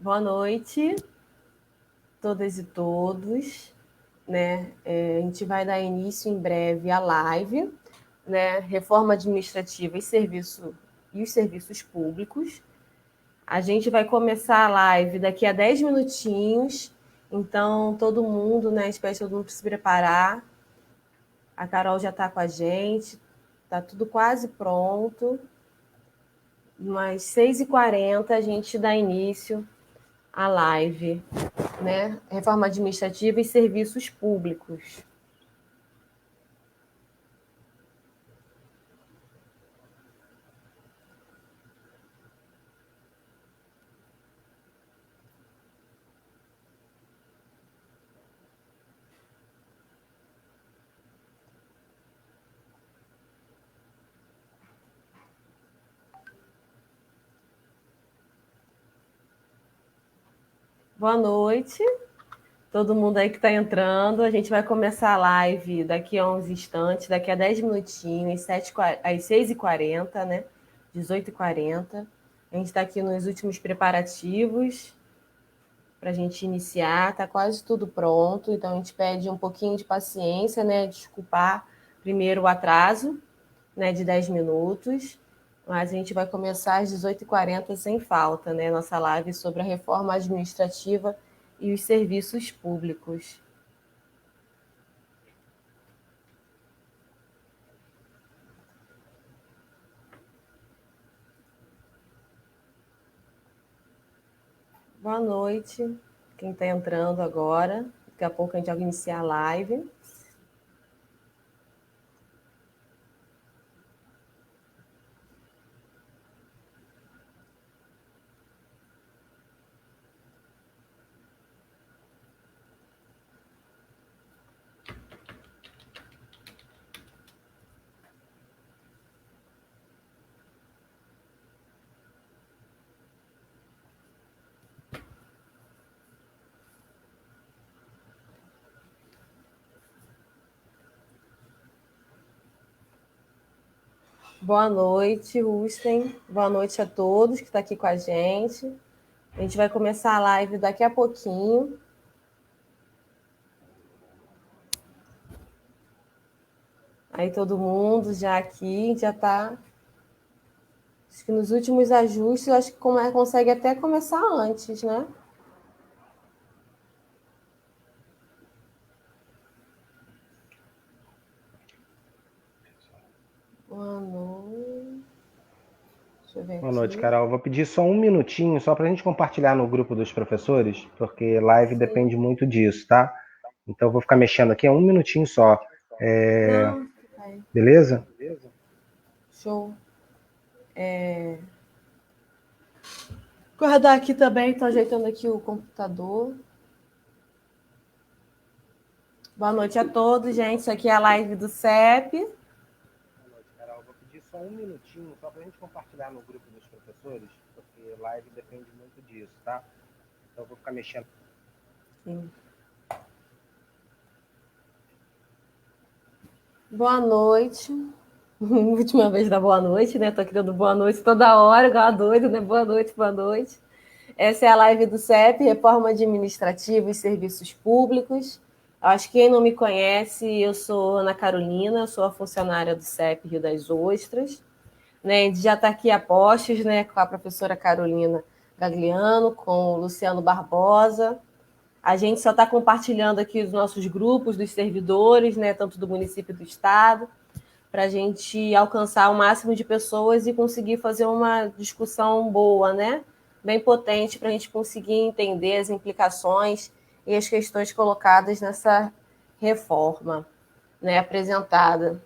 Boa noite, todas e todos. Né? A gente vai dar início em breve à live, né? Reforma administrativa e os serviços públicos. A gente vai começar a live daqui a 10 minutinhos, então todo mundo, né? Espero todo mundo se preparar. A Carol já está com a gente, está tudo quase pronto. Mas 6h40 a gente dá início à live, né? Reforma administrativa e serviços públicos. Boa noite, todo mundo aí que está entrando. A gente vai começar a live daqui a uns instantes, daqui a 10 minutinhos, às 6h40, né? 18h40. A gente está aqui nos últimos preparativos para a gente iniciar. Está quase tudo pronto, então a gente pede um pouquinho de paciência, né? Desculpar primeiro o atraso, né? De 10 minutos. Mas a gente vai começar às 18h40 sem falta, né? Nossa live sobre a reforma administrativa e os serviços públicos. Boa noite, quem está entrando agora. Daqui a pouco a gente vai iniciar a live. Boa noite, Rusten. Boa noite a todos que estão aqui com a gente. A gente vai começar a live daqui a pouquinho. Aí todo mundo já aqui, já está... Acho que nos últimos ajustes, acho que consegue até começar antes, né? Boa noite. Deixa eu ver aqui. Boa noite, Carol. Vou pedir só um minutinho, só para a gente compartilhar no grupo dos professores, porque live depende muito disso, tá? Então eu vou ficar mexendo aqui, um minutinho só. Não, Beleza? show. Guardar aqui também, estou ajeitando aqui o computador. Boa noite a todos, gente. Isso aqui é a live do CEP. Boa noite, Carol. Vou pedir só um minutinho, só para a gente compartilhar no grupo dos professores, porque live depende muito disso, tá? Então eu vou ficar mexendo. Sim. Boa noite. Última vez da boa noite, né? Tô aqui dando boa noite toda hora, igual a doida, né? Boa noite, boa noite. Essa é a live do CEP, Reforma Administrativa e Serviços Públicos. Acho que quem não me conhece, eu sou Ana Carolina, eu sou a funcionária do CEP Rio das Ostras. Né? A gente já está aqui a postos, né? Com a professora Carolina Gagliano, com o Luciano Barbosa. A gente só está compartilhando aqui os nossos grupos dos servidores, né? Tanto do município e do estado, para a gente alcançar o máximo de pessoas e conseguir fazer uma discussão boa, né? Bem potente, para a gente conseguir entender as implicações e as questões colocadas nessa reforma, né, apresentada.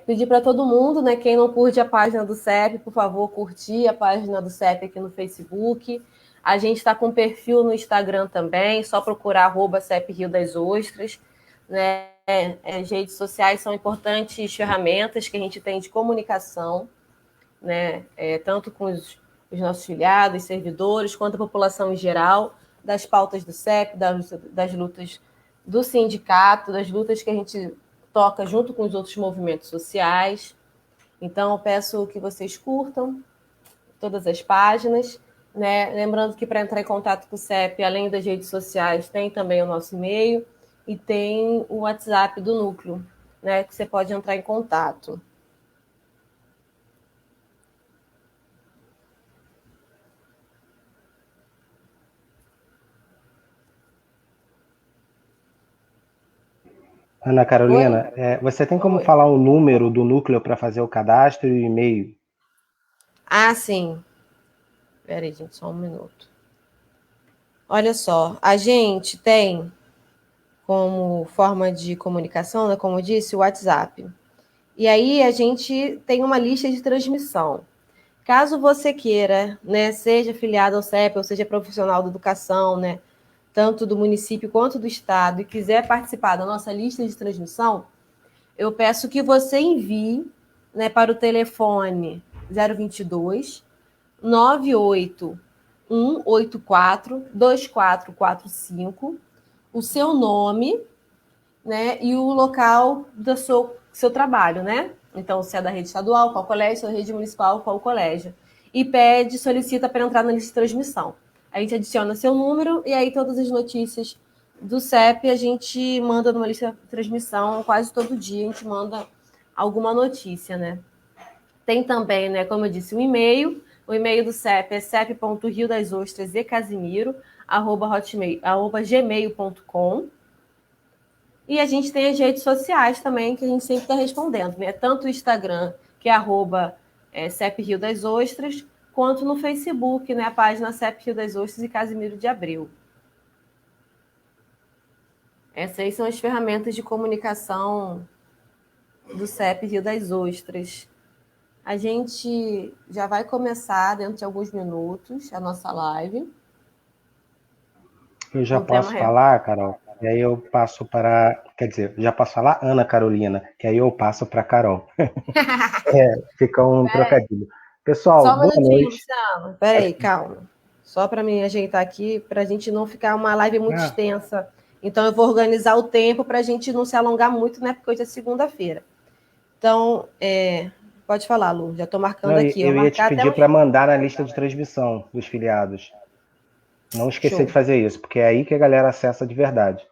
Pedir para todo mundo, né, quem não curte a página do CEP, por favor, curtir a página do CEP aqui no Facebook. A gente está com perfil no Instagram também, só procurar @CEP Rio das Ostras, né? As redes sociais são importantes ferramentas que a gente tem de comunicação, né? Tanto com os nossos filiados, servidores, quanto a população em geral, das pautas do CEP, das lutas do sindicato, das lutas que a gente toca junto com os outros movimentos sociais. Então, eu peço que vocês curtam todas as páginas né? Lembrando que para entrar em contato com o CEP, além das redes sociais, tem também o nosso e-mail e tem o WhatsApp do núcleo, né? Que você pode entrar em contato. Ana Oi? Carolina, você tem como Oi. falar o número do núcleo para fazer o cadastro e o e-mail? Ah, sim. Peraí, gente, só um minuto. Olha só, a gente tem como forma de comunicação, né, como eu disse, o WhatsApp. E aí a gente tem uma lista de transmissão. Caso você queira, né, seja filiado ao CEP ou seja profissional da educação, né, tanto do município quanto do estado, e quiser participar da nossa lista de transmissão, eu peço que você envie, né, para o telefone 022 98184 2445 o seu nome, né, e o local do seu trabalho, né? Então, se é da rede estadual, qual colégio, se é da rede municipal, qual colégio. E solicita para entrar na lista de transmissão. A gente adiciona seu número e aí todas as notícias do CEP a gente manda numa lista de transmissão quase todo dia, a gente manda alguma notícia, né? Tem também, né, como eu disse, um e-mail. O e-mail do CEP é cep.riodasostras@gmail.com. E a gente tem as redes sociais também, que a gente sempre está respondendo, né? Tanto o Instagram, que é @CEP Rio das Ostras, quanto no Facebook, né? A página CEP Rio das Ostras e Casimiro de Abreu. Essas aí são as ferramentas de comunicação do CEP Rio das Ostras. A gente já vai começar dentro de alguns minutos a nossa live. Eu já Com o tema. posso falar, Carol, e aí eu passo para. Quer dizer, já posso falar Ana Carolina, que aí eu passo para Carol. Fica um trocadilho. Pessoal, Só um boa minutinho, noite. Luciano. Peraí, calma. Só para me ajeitar aqui, para a gente não ficar uma live muito Ah, extensa. Então, eu vou organizar o tempo para a gente não se alongar muito, né? Porque hoje é segunda-feira. Então, pode falar, Lu. Já estou marcando não, aqui. Vou eu ia te marcar até pedir uns. para mandar na lista de transmissão dos filiados. Não esquecer de Show. fazer isso, porque é aí que a galera acessa de verdade,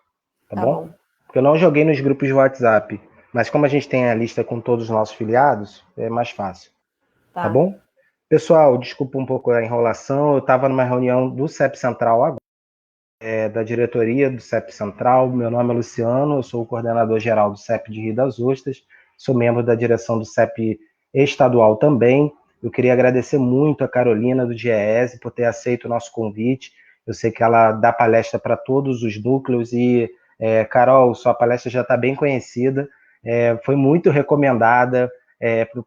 tá Tá bom? bom. Porque eu não joguei nos grupos de WhatsApp, mas como a gente tem a lista com todos os nossos filiados, é mais fácil, tá Tá. bom? Pessoal, desculpa um pouco a enrolação, eu estava numa reunião do CEP Central agora, da diretoria do CEP Central. Meu nome é Luciano, eu sou o coordenador geral do CEP de Rio das Ostras, sou membro da direção do CEP estadual também. Eu queria agradecer muito a Carolina do GES por ter aceito o nosso convite. Eu sei que ela dá palestra para todos os núcleos e, Carol, sua palestra já está bem conhecida, foi muito recomendada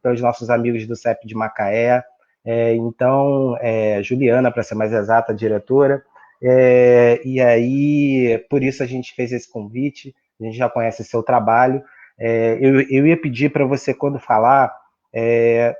pelos nossos amigos do CEP de Macaé. Então, Juliana, para ser mais exata, a diretora, e aí, por isso a gente fez esse convite, a gente já conhece seu trabalho. Eu ia pedir para você, quando falar,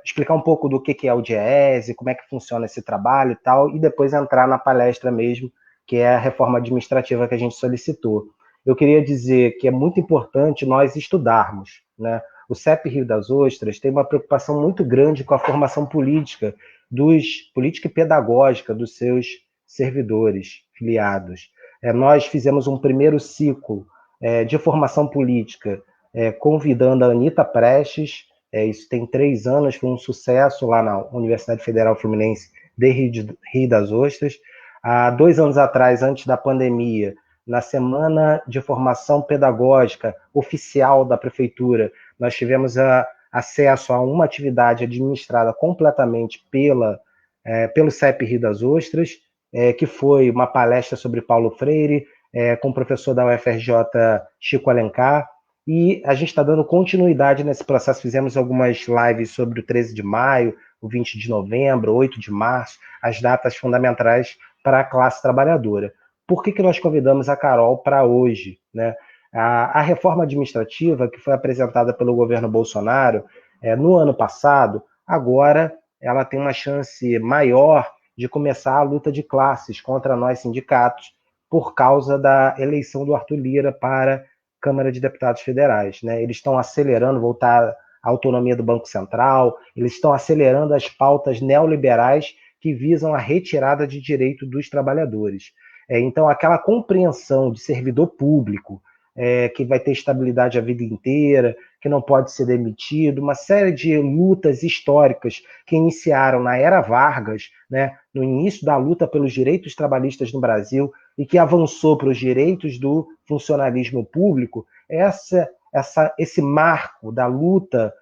explicar um pouco do que é o DIEESE, como é que funciona esse trabalho e tal, e depois entrar na palestra mesmo, que é a reforma administrativa que a gente solicitou. Eu queria dizer que é muito importante nós estudarmos, né? O CEP Rio das Ostras tem uma preocupação muito grande com a formação política e pedagógica dos seus servidores, filiados. Nós fizemos um primeiro ciclo de formação política, convidando a Anita Prestes, isso tem 3 anos, foi um sucesso lá na Universidade Federal Fluminense de Rio das Ostras. Há 2 anos atrás, antes da pandemia, na Semana de Formação Pedagógica oficial da Prefeitura, nós tivemos acesso a uma atividade administrada completamente pelo CEP Rio das Ostras, que foi uma palestra sobre Paulo Freire, com o professor da UFRJ, Chico Alencar, e a gente está dando continuidade nesse processo. Fizemos algumas lives sobre o 13 de maio, o 20 de novembro, 8 de março, as datas fundamentais para a classe trabalhadora. Por que nós convidamos a Carol para hoje, né? A reforma administrativa que foi apresentada pelo governo Bolsonaro no ano passado, agora ela tem uma chance maior de começar a luta de classes contra nós sindicatos por causa da eleição do Arthur Lira para a Câmara de Deputados Federais, né? Eles estão acelerando voltar a autonomia do Banco Central, eles estão acelerando as pautas neoliberais que visam a retirada de direito dos trabalhadores. Então, aquela compreensão de servidor público, que vai ter estabilidade a vida inteira, que não pode ser demitido, uma série de lutas históricas que iniciaram na era Vargas, né, no início da luta pelos direitos trabalhistas no Brasil e que avançou para os direitos do funcionalismo público, esse marco da luta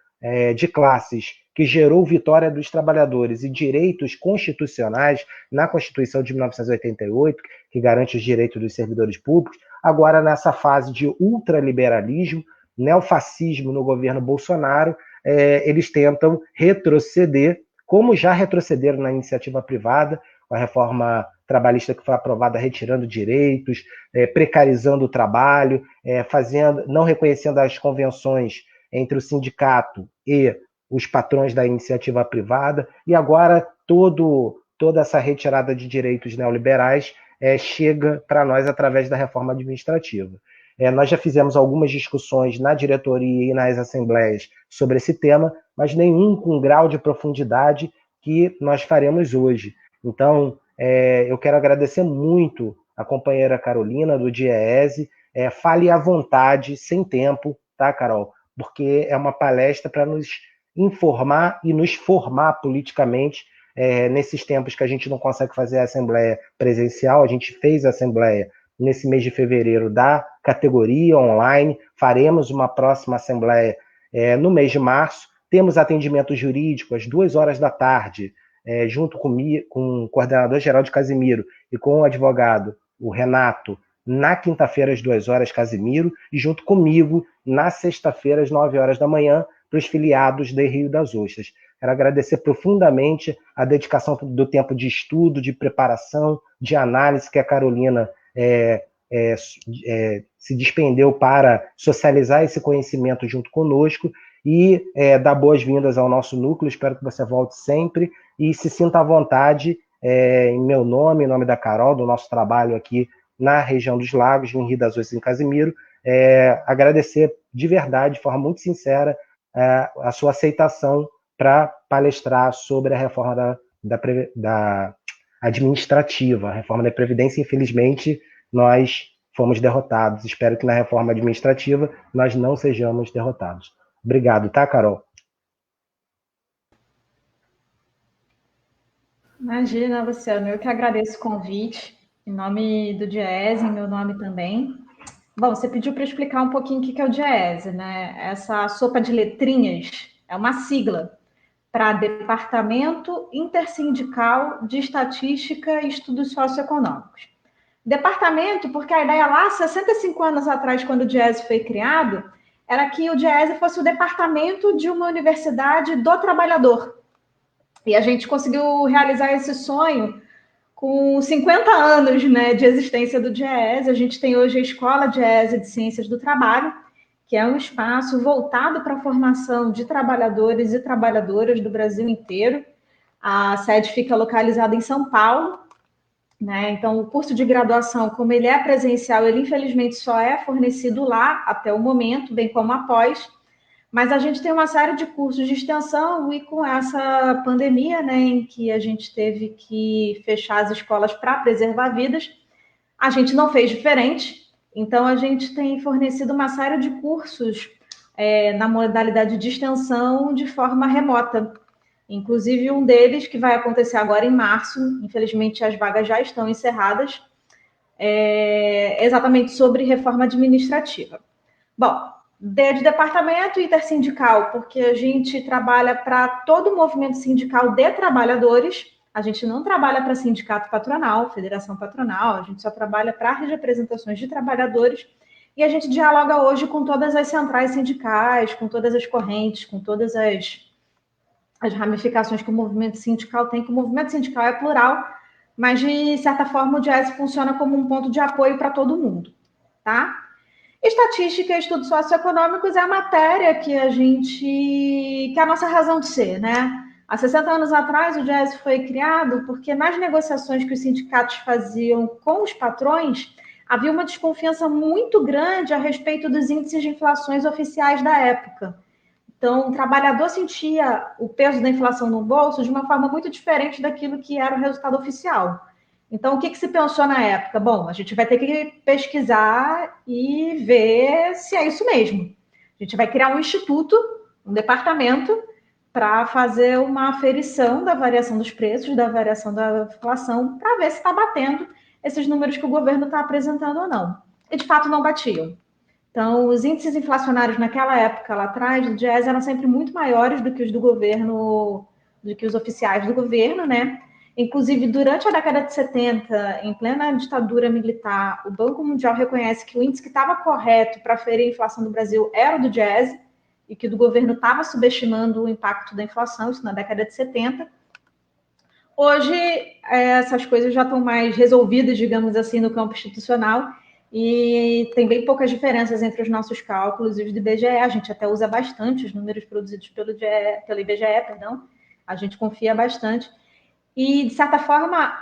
de classes que gerou vitória dos trabalhadores e direitos constitucionais na Constituição de 1988, que garante os direitos dos servidores públicos, agora nessa fase de ultraliberalismo, neofascismo no governo Bolsonaro, eles tentam retroceder, como já retrocederam na iniciativa privada, com a reforma trabalhista que foi aprovada retirando direitos, precarizando o trabalho, não reconhecendo as convenções entre o sindicato e os patrões da iniciativa privada, e agora toda essa retirada de direitos neoliberais chega para nós através da reforma administrativa. Nós já fizemos algumas discussões na diretoria e nas assembleias sobre esse tema, mas nenhum com grau de profundidade que nós faremos hoje. Então, eu quero agradecer muito a companheira Carolina, do DIEESE. Fale à vontade, sem tempo, tá, Carol? Porque é uma palestra para nos informar e nos formar politicamente nesses tempos que a gente não consegue fazer a assembleia presencial. A gente fez a assembleia nesse mês de fevereiro da categoria online, faremos uma próxima assembleia no mês de março, temos atendimento jurídico às 14h, junto com o coordenador-geral de Casimiro e com o advogado, o Renato, na quinta-feira às 2h, Casimiro, e junto comigo, na sexta-feira às 9h, para os filiados de Rio das Ostras. Quero agradecer profundamente a dedicação do tempo de estudo, de preparação, de análise que a Carolina se despendeu para socializar esse conhecimento junto conosco e dar boas-vindas ao nosso núcleo. Espero que você volte sempre e se sinta à vontade, em meu nome, em nome da Carol, do nosso trabalho aqui na região dos Lagos, em Rio das Ostras, em Casimiro, agradecer de verdade, de forma muito sincera, a sua aceitação para palestrar sobre a reforma da administrativa, a reforma da Previdência. Infelizmente, nós fomos derrotados. Espero que na reforma administrativa nós não sejamos derrotados. Obrigado, tá, Carol? Imagina, Luciano, eu que agradeço o convite, em nome do DIEESE, em meu nome também. Bom, você pediu para explicar um pouquinho o que é o DIEESE, né? Essa sopa de letrinhas é uma sigla para Departamento Intersindical de Estatística e Estudos Socioeconômicos. Departamento, porque a ideia lá, 65 anos atrás, quando o DIEESE foi criado, era que o DIEESE fosse o departamento de uma universidade do trabalhador. E a gente conseguiu realizar esse sonho com 50 anos, né, de existência do DIEESE. A gente tem hoje a Escola DIEESE de Ciências do Trabalho, que é um espaço voltado para a formação de trabalhadores e trabalhadoras do Brasil inteiro. A sede fica localizada em São Paulo, né? Então, o curso de graduação, como ele é presencial, ele infelizmente só é fornecido lá até o momento, bem como após. Mas a gente tem uma série de cursos de extensão e com essa pandemia, né, em que a gente teve que fechar as escolas para preservar vidas, a gente não fez diferente. Então, a gente tem fornecido uma série de cursos na modalidade de extensão de forma remota. Inclusive, um deles, que vai acontecer agora em março, infelizmente as vagas já estão encerradas, exatamente sobre reforma administrativa. Bom, de departamento intersindical, porque a gente trabalha para todo o movimento sindical de trabalhadores. A gente não trabalha para sindicato patronal, federação patronal, a gente só trabalha para as representações de trabalhadores, e a gente dialoga hoje com todas as centrais sindicais, com todas as correntes, com todas as ramificações que o movimento sindical tem, que o movimento sindical é plural, mas de certa forma o DIEESE funciona como um ponto de apoio para todo mundo, tá? Estatística e estudos socioeconômicos é a matéria que é a nossa razão de ser, né? Há 60 anos atrás, o DIEESE foi criado porque nas negociações que os sindicatos faziam com os patrões, havia uma desconfiança muito grande a respeito dos índices de inflações oficiais da época. Então, o trabalhador sentia o peso da inflação no bolso de uma forma muito diferente daquilo que era o resultado oficial. Então, o que se pensou na época? Bom, a gente vai ter que pesquisar e ver se é isso mesmo. A gente vai criar um instituto, um departamento, para fazer uma aferição da variação dos preços, da variação da inflação, para ver se está batendo esses números que o governo está apresentando ou não. E, de fato, não batiam. Então, os índices inflacionários naquela época, lá atrás, do Diese, eram sempre muito maiores do que os do governo, do que os oficiais do governo, né? Inclusive, durante a década de 70, em plena ditadura militar, o Banco Mundial reconhece que o índice que estava correto para aferir a inflação do Brasil era o do Diese, e que o do governo estava subestimando o impacto da inflação, isso na década de 70. Hoje, essas coisas já estão mais resolvidas, digamos assim, no campo institucional, e tem bem poucas diferenças entre os nossos cálculos e os do IBGE. A gente até usa bastante os números produzidos pelo IBGE, perdão. A gente confia bastante. E, de certa forma,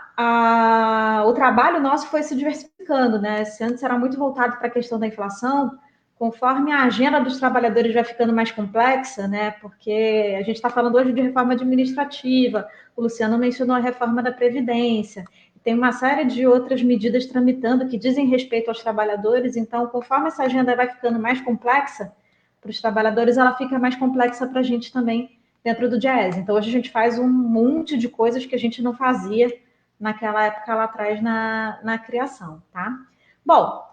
o trabalho nosso foi se diversificando, né? Se antes era muito voltado para a questão da inflação, conforme a agenda dos trabalhadores vai ficando mais complexa, né? Porque a gente está falando hoje de reforma administrativa, o Luciano mencionou a reforma da Previdência, tem uma série de outras medidas tramitando que dizem respeito aos trabalhadores, então, conforme essa agenda vai ficando mais complexa para os trabalhadores, ela fica mais complexa para a gente também dentro do Diese. Então, hoje a gente faz um monte de coisas que a gente não fazia naquela época lá atrás na criação, tá? Bom,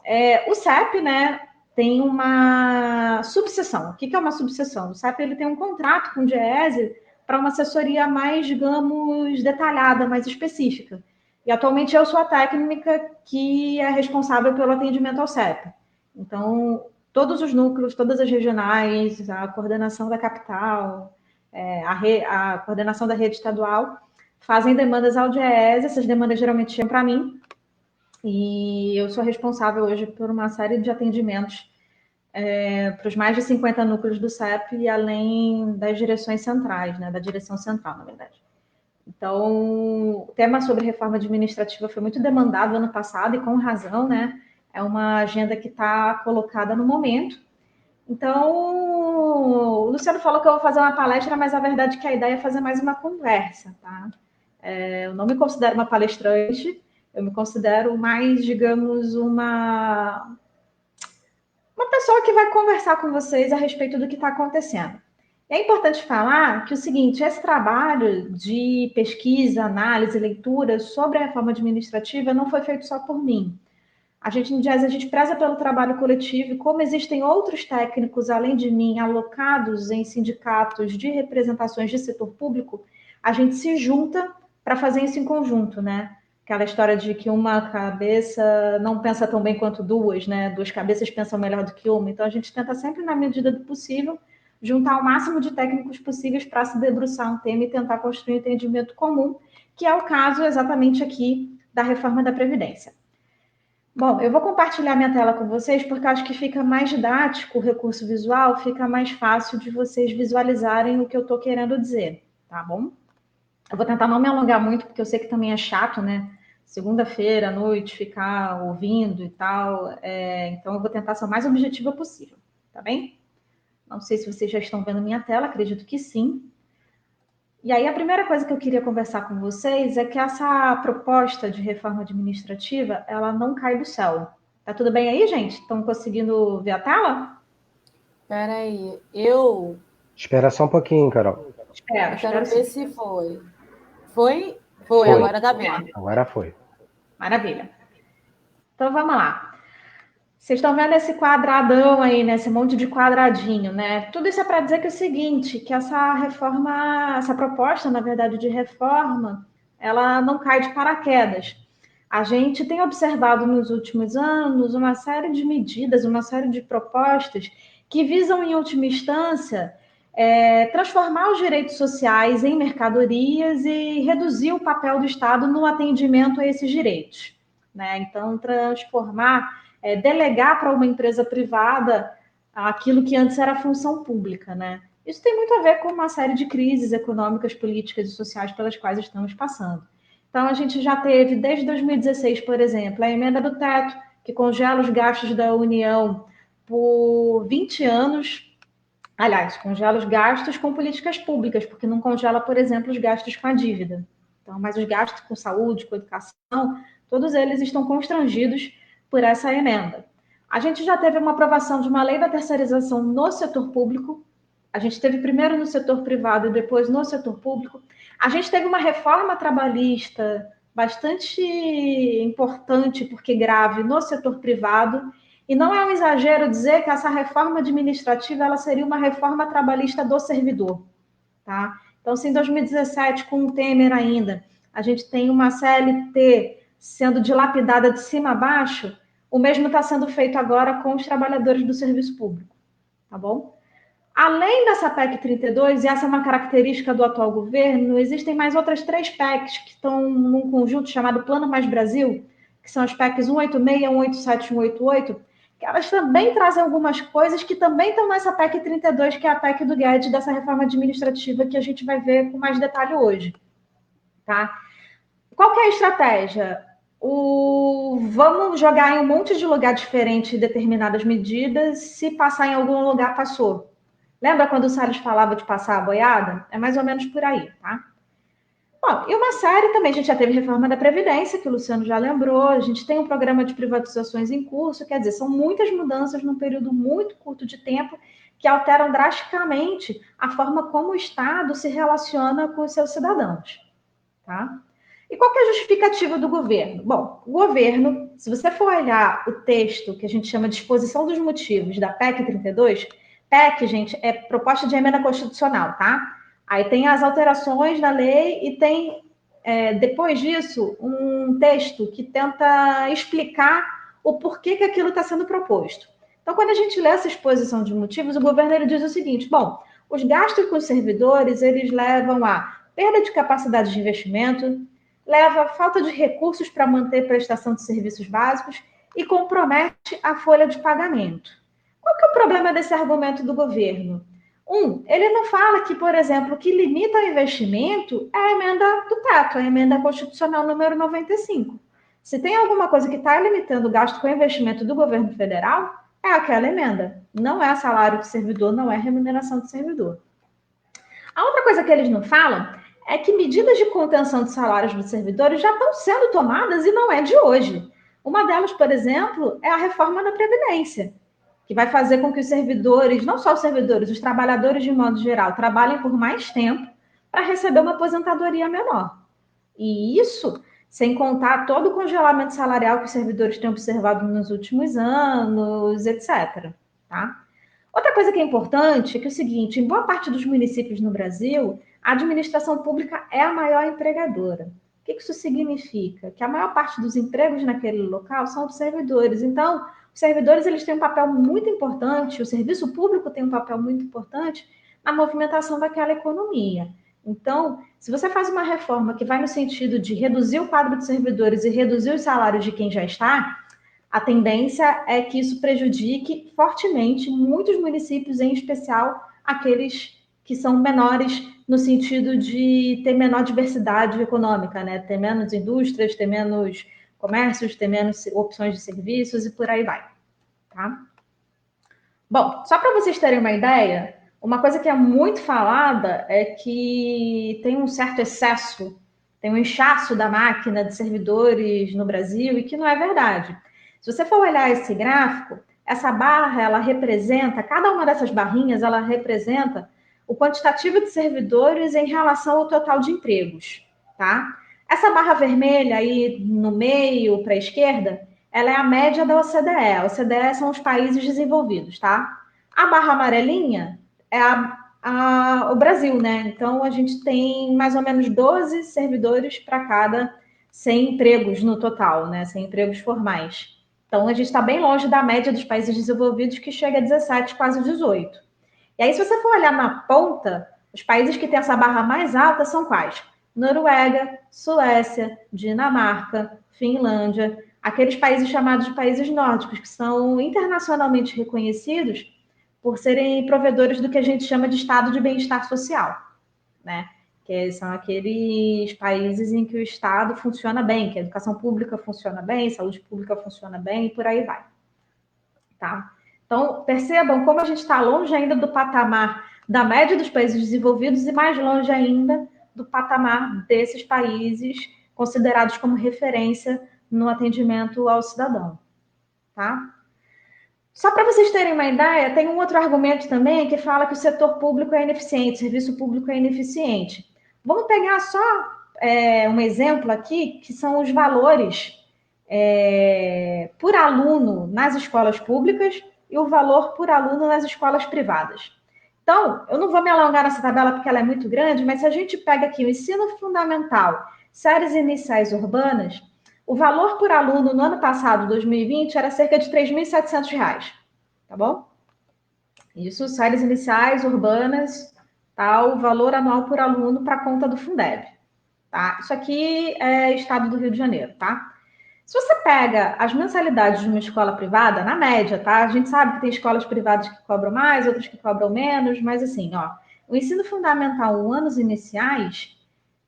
o CEP, né, tem uma subseção. O que é uma subseção? O CEP ele tem um contrato com o Diese para uma assessoria mais, digamos, detalhada, mais específica. E atualmente eu sou a técnica que é responsável pelo atendimento ao CEP. Então, todos os núcleos, todas as regionais, a coordenação da capital, a coordenação da rede estadual, fazem demandas ao Diese. Essas demandas geralmente chegam para mim. E eu sou responsável hoje por uma série de atendimentos para os mais de 50 núcleos do CEP e além das direções centrais, né, da direção central, na verdade. Então, o tema sobre reforma administrativa foi muito demandado ano passado e com razão, né? É uma agenda que está colocada no momento. Então, o Luciano falou que eu vou fazer uma palestra, mas a verdade é que a ideia é fazer mais uma conversa, tá? Eu não me considero uma palestrante, eu me considero mais, digamos, uma pessoa que vai conversar com vocês a respeito do que está acontecendo. É importante falar que o seguinte, esse trabalho de pesquisa, análise, leitura sobre a reforma administrativa não foi feito só por mim. A gente, no Diese, a gente preza pelo trabalho coletivo e como existem outros técnicos, além de mim, alocados em sindicatos de representações de setor público, a gente se junta para fazer isso em conjunto, né? Aquela história de que uma cabeça não pensa tão bem quanto duas, né? Duas cabeças pensam melhor do que uma. Então, a gente tenta sempre, na medida do possível, juntar o máximo de técnicos possíveis para se debruçar um tema e tentar construir um entendimento comum, que é o caso exatamente aqui da reforma da Previdência. Bom, eu vou compartilhar minha tela com vocês porque acho que fica mais didático o recurso visual, fica mais fácil de vocês visualizarem o que eu estou querendo dizer, tá bom? Eu vou tentar não me alongar muito, porque eu sei que também é chato, né? Segunda-feira à noite, ficar ouvindo e tal. Então, eu vou tentar ser o mais objetiva possível, tá bem? Não sei se vocês já estão vendo minha tela, acredito que sim. E aí, a primeira coisa que eu queria conversar com vocês é que essa proposta de reforma administrativa, ela não cai do céu. Tá tudo bem aí, gente? Estão conseguindo ver a tela? Espera aí, Espera só um pouquinho, Carol. Eu quero ver se foi. Foi? Foi, agora tá bem. Agora foi. Maravilha. Então, vamos lá. Vocês estão vendo esse quadradão aí, né? Esse monte de quadradinho, né? Tudo isso é para dizer que é o seguinte, que essa reforma, essa proposta, na verdade, de reforma, ela não cai de paraquedas. A gente tem observado nos últimos anos uma série de medidas, uma série de propostas que visam, em última instância, transformar os direitos sociais em mercadorias e reduzir o papel do Estado no atendimento a esses direitos, né? Então, delegar para uma empresa privada aquilo que antes era função pública, né? Isso tem muito a ver com uma série de crises econômicas, políticas e sociais pelas quais estamos passando. Então, a gente já teve, desde 2016, por exemplo, a emenda do teto, que congela os gastos da União por 20 anos, Aliás, congela os gastos com políticas públicas, porque não congela, por exemplo, os gastos com a dívida. Então, mas os gastos com saúde, com educação, todos eles estão constrangidos por essa emenda. A gente já teve uma aprovação de uma lei da terceirização no setor público. A gente teve primeiro no setor privado e depois no setor público. A gente teve uma reforma trabalhista bastante importante, porque grave, no setor privado. E não é um exagero dizer que essa reforma administrativa ela seria uma reforma trabalhista do servidor. Tá? Então, se em 2017, com o Temer ainda, a gente tem uma CLT sendo dilapidada de cima a baixo, o mesmo está sendo feito agora com os trabalhadores do serviço público. Tá bom? Além dessa PEC 32, e essa é uma característica do atual governo, existem mais outras 3 PECs que estão num conjunto chamado Plano Mais Brasil, que são as PECs 186, 187 e 188, que elas também trazem algumas coisas que também estão nessa PEC 32, que é a PEC do Guedes, dessa reforma administrativa que a gente vai ver com mais detalhe hoje. Tá? Qual que é a estratégia? Vamos jogar em um monte de lugar diferente determinadas medidas, se passar em algum lugar, passou. Lembra quando o Salles falava de passar a boiada? É mais ou menos por aí, tá? Bom, e uma série também, a gente já teve reforma da Previdência, que o Luciano já lembrou, a gente tem um programa de privatizações em curso, quer dizer, são muitas mudanças num período muito curto de tempo que alteram drasticamente a forma como o Estado se relaciona com os seus cidadãos, tá? E qual que é a justificativa do governo? Bom, o governo, se você for olhar o texto que a gente chama de exposição dos motivos da PEC 32, PEC, gente, é proposta de emenda constitucional, tá? Aí tem as alterações da lei e tem, depois disso, um texto que tenta explicar o porquê que aquilo está sendo proposto. Então, quando a gente lê essa exposição de motivos, o governo ele diz o seguinte, bom, os gastos com os servidores, eles levam a perda de capacidade de investimento, leva a falta de recursos para manter prestação de serviços básicos e compromete a folha de pagamento. Qual que é o problema desse argumento do governo? Ele não fala que, por exemplo, o que limita o investimento é a emenda do teto, a emenda constitucional número 95. Se tem alguma coisa que está limitando o gasto com investimento do governo federal, é aquela emenda. Não é salário de servidor, não é remuneração de servidor. A outra coisa que eles não falam é que medidas de contenção de salários dos servidores já estão sendo tomadas e não é de hoje. Uma delas, por exemplo, é a reforma da Previdência, que vai fazer com que os servidores, não só os servidores, os trabalhadores de modo geral, trabalhem por mais tempo para receber uma aposentadoria menor. E isso sem contar todo o congelamento salarial que os servidores têm observado nos últimos anos, etc. Tá? Outra coisa que é importante é que é o seguinte, em boa parte dos municípios no Brasil, a administração pública é a maior empregadora. O que isso significa? Que a maior parte dos empregos naquele local são dos servidores. Então, os servidores eles têm um papel muito importante, o serviço público tem um papel muito importante na movimentação daquela economia. Então, se você faz uma reforma que vai no sentido de reduzir o quadro de servidores e reduzir os salários de quem já está, a tendência é que isso prejudique fortemente muitos municípios, em especial aqueles que são menores no sentido de ter menor diversidade econômica, né? Ter menos indústrias, ter menos comércios, ter menos opções de serviços e por aí vai, tá? Bom, só para vocês terem uma ideia, uma coisa que é muito falada é que tem um certo excesso, tem um inchaço da máquina de servidores no Brasil e que não é verdade. Se você for olhar esse gráfico, essa barra, ela representa, cada uma dessas barrinhas, ela representa o quantitativo de servidores em relação ao total de empregos, tá? Essa barra vermelha aí no meio, para a esquerda, ela é a média da OCDE. A OCDE são os países desenvolvidos, tá? A barra amarelinha é o Brasil, né? Então, a gente tem mais ou menos 12 servidores para cada 100 empregos no total, né? 100 empregos formais. Então, a gente está bem longe da média dos países desenvolvidos, que chega a 17, quase 18. E aí, se você for olhar na ponta, os países que têm essa barra mais alta são quais? Noruega, Suécia, Dinamarca, Finlândia, aqueles países chamados de países nórdicos, que são internacionalmente reconhecidos por serem provedores do que a gente chama de estado de bem-estar social, né? Que são aqueles países em que o Estado funciona bem, que a educação pública funciona bem, a saúde pública funciona bem e por aí vai, tá? Então, percebam como a gente está longe ainda do patamar da média dos países desenvolvidos e mais longe ainda do patamar desses países considerados como referência no atendimento ao cidadão, tá? Só para vocês terem uma ideia, tem um outro argumento também que fala que o setor público é ineficiente, o serviço público é ineficiente. Vamos pegar só um exemplo aqui, que são os valores por aluno nas escolas públicas e o valor por aluno nas escolas privadas. Então, eu não vou me alongar nessa tabela porque ela é muito grande, mas se a gente pega aqui o ensino fundamental, séries iniciais urbanas, o valor por aluno no ano passado, 2020, era cerca de R$ 3.700, tá bom? Isso, séries iniciais urbanas, tá? O valor anual por aluno para a conta do Fundeb, tá? Isso aqui é estado do Rio de Janeiro, tá? Se você pega as mensalidades de uma escola privada, na média, tá? A gente sabe que tem escolas privadas que cobram mais, outras que cobram menos, mas assim, ó, o ensino fundamental, anos iniciais,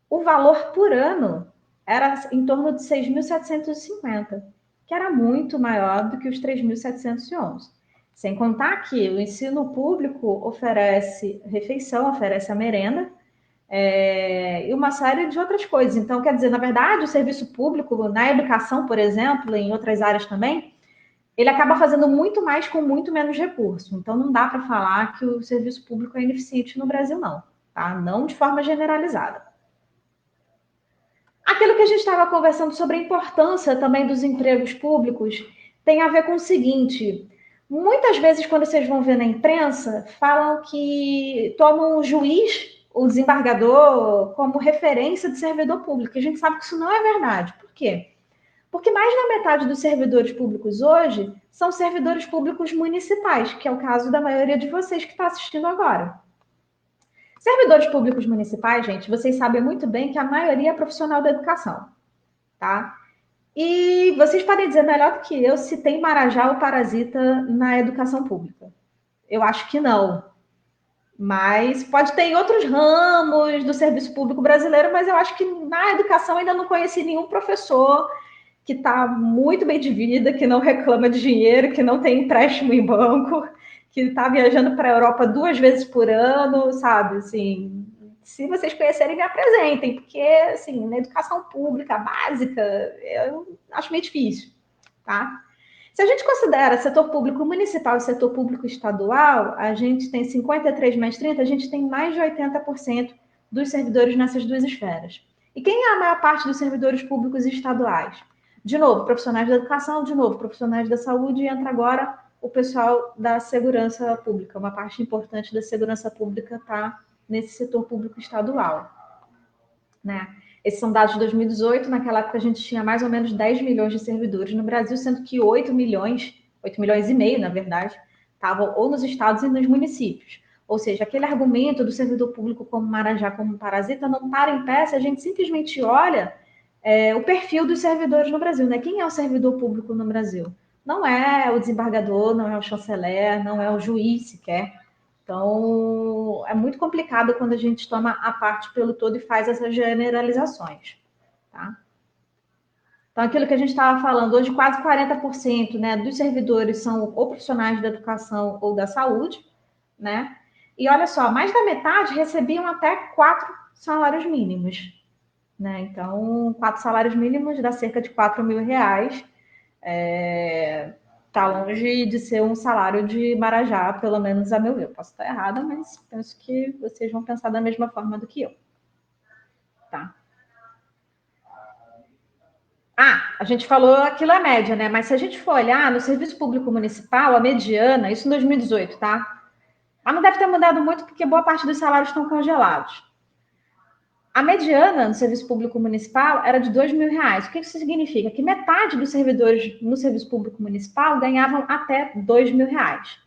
o valor por ano era em torno de 6.750, que era muito maior do que os 3.711. Sem contar que o ensino público oferece refeição, oferece a merenda, e uma série de outras coisas. Então, quer dizer, na verdade, o serviço público, na educação, por exemplo, em outras áreas também, ele acaba fazendo muito mais com muito menos recurso. Então, não dá para falar que o serviço público é ineficiente no Brasil, não. Tá? Não de forma generalizada. Aquilo que a gente estava conversando sobre a importância também dos empregos públicos tem a ver com o seguinte: muitas vezes, quando vocês vão ver na imprensa, falam que tomam o juiz, o desembargador, como referência de servidor público. A gente sabe que isso não é verdade. Por quê? Porque mais da metade dos servidores públicos hoje são servidores públicos municipais, que é o caso da maioria de vocês que está assistindo agora. Servidores públicos municipais, gente, vocês sabem muito bem que a maioria é profissional da educação, tá? E vocês podem dizer melhor do que eu se tem Marajá ou parasita na educação pública. Eu acho que não. Mas pode ter em outros ramos do serviço público brasileiro, mas eu acho que na educação ainda não conheci nenhum professor que está muito bem de vida, que não reclama de dinheiro, que não tem empréstimo em banco, que está viajando para a Europa 2 vezes por ano, sabe? Assim, se vocês conhecerem, me apresentem, porque, assim, na educação pública básica, eu acho meio difícil, tá? Se a gente considera setor público municipal e setor público estadual, a gente tem 53 mais 30, a gente tem mais de 80% dos servidores nessas duas esferas. E quem é a maior parte dos servidores públicos estaduais? De novo, profissionais da educação, de novo, profissionais da saúde, e entra agora o pessoal da segurança pública. Uma parte importante da segurança pública está nesse setor público estadual, né? Esses são dados de 2018, naquela época a gente tinha mais ou menos 10 milhões de servidores no Brasil, sendo que 8 milhões e meio, na verdade, estavam ou nos estados e nos municípios. Ou seja, aquele argumento do servidor público como Marajá, como parasita, não para em pé se a gente simplesmente olha o perfil dos servidores no Brasil, né? Quem é o servidor público no Brasil? Não é o desembargador, não é o chanceler, não é o juiz sequer. Então, é muito complicado quando a gente toma a parte pelo todo e faz essas generalizações, tá? Então, aquilo que a gente estava falando, hoje quase 40%, né, dos servidores são ou profissionais da educação ou da saúde, né? E olha só, mais da metade recebiam até 4 salários mínimos, né? Então, 4 salários mínimos dá cerca de R$ 4.000. Está longe de ser um salário de Marajá, pelo menos a meu ver. Eu posso estar errada, mas penso que vocês vão pensar da mesma forma do que eu. Tá? A gente falou aquilo é média, né? Mas se a gente for olhar no serviço público municipal, a mediana, isso em 2018, tá? Mas não deve ter mudado muito porque boa parte dos salários estão congelados. A mediana no serviço público municipal era de R$ 2.000. O que isso significa? Que metade dos servidores no serviço público municipal ganhavam até R$ 2.000.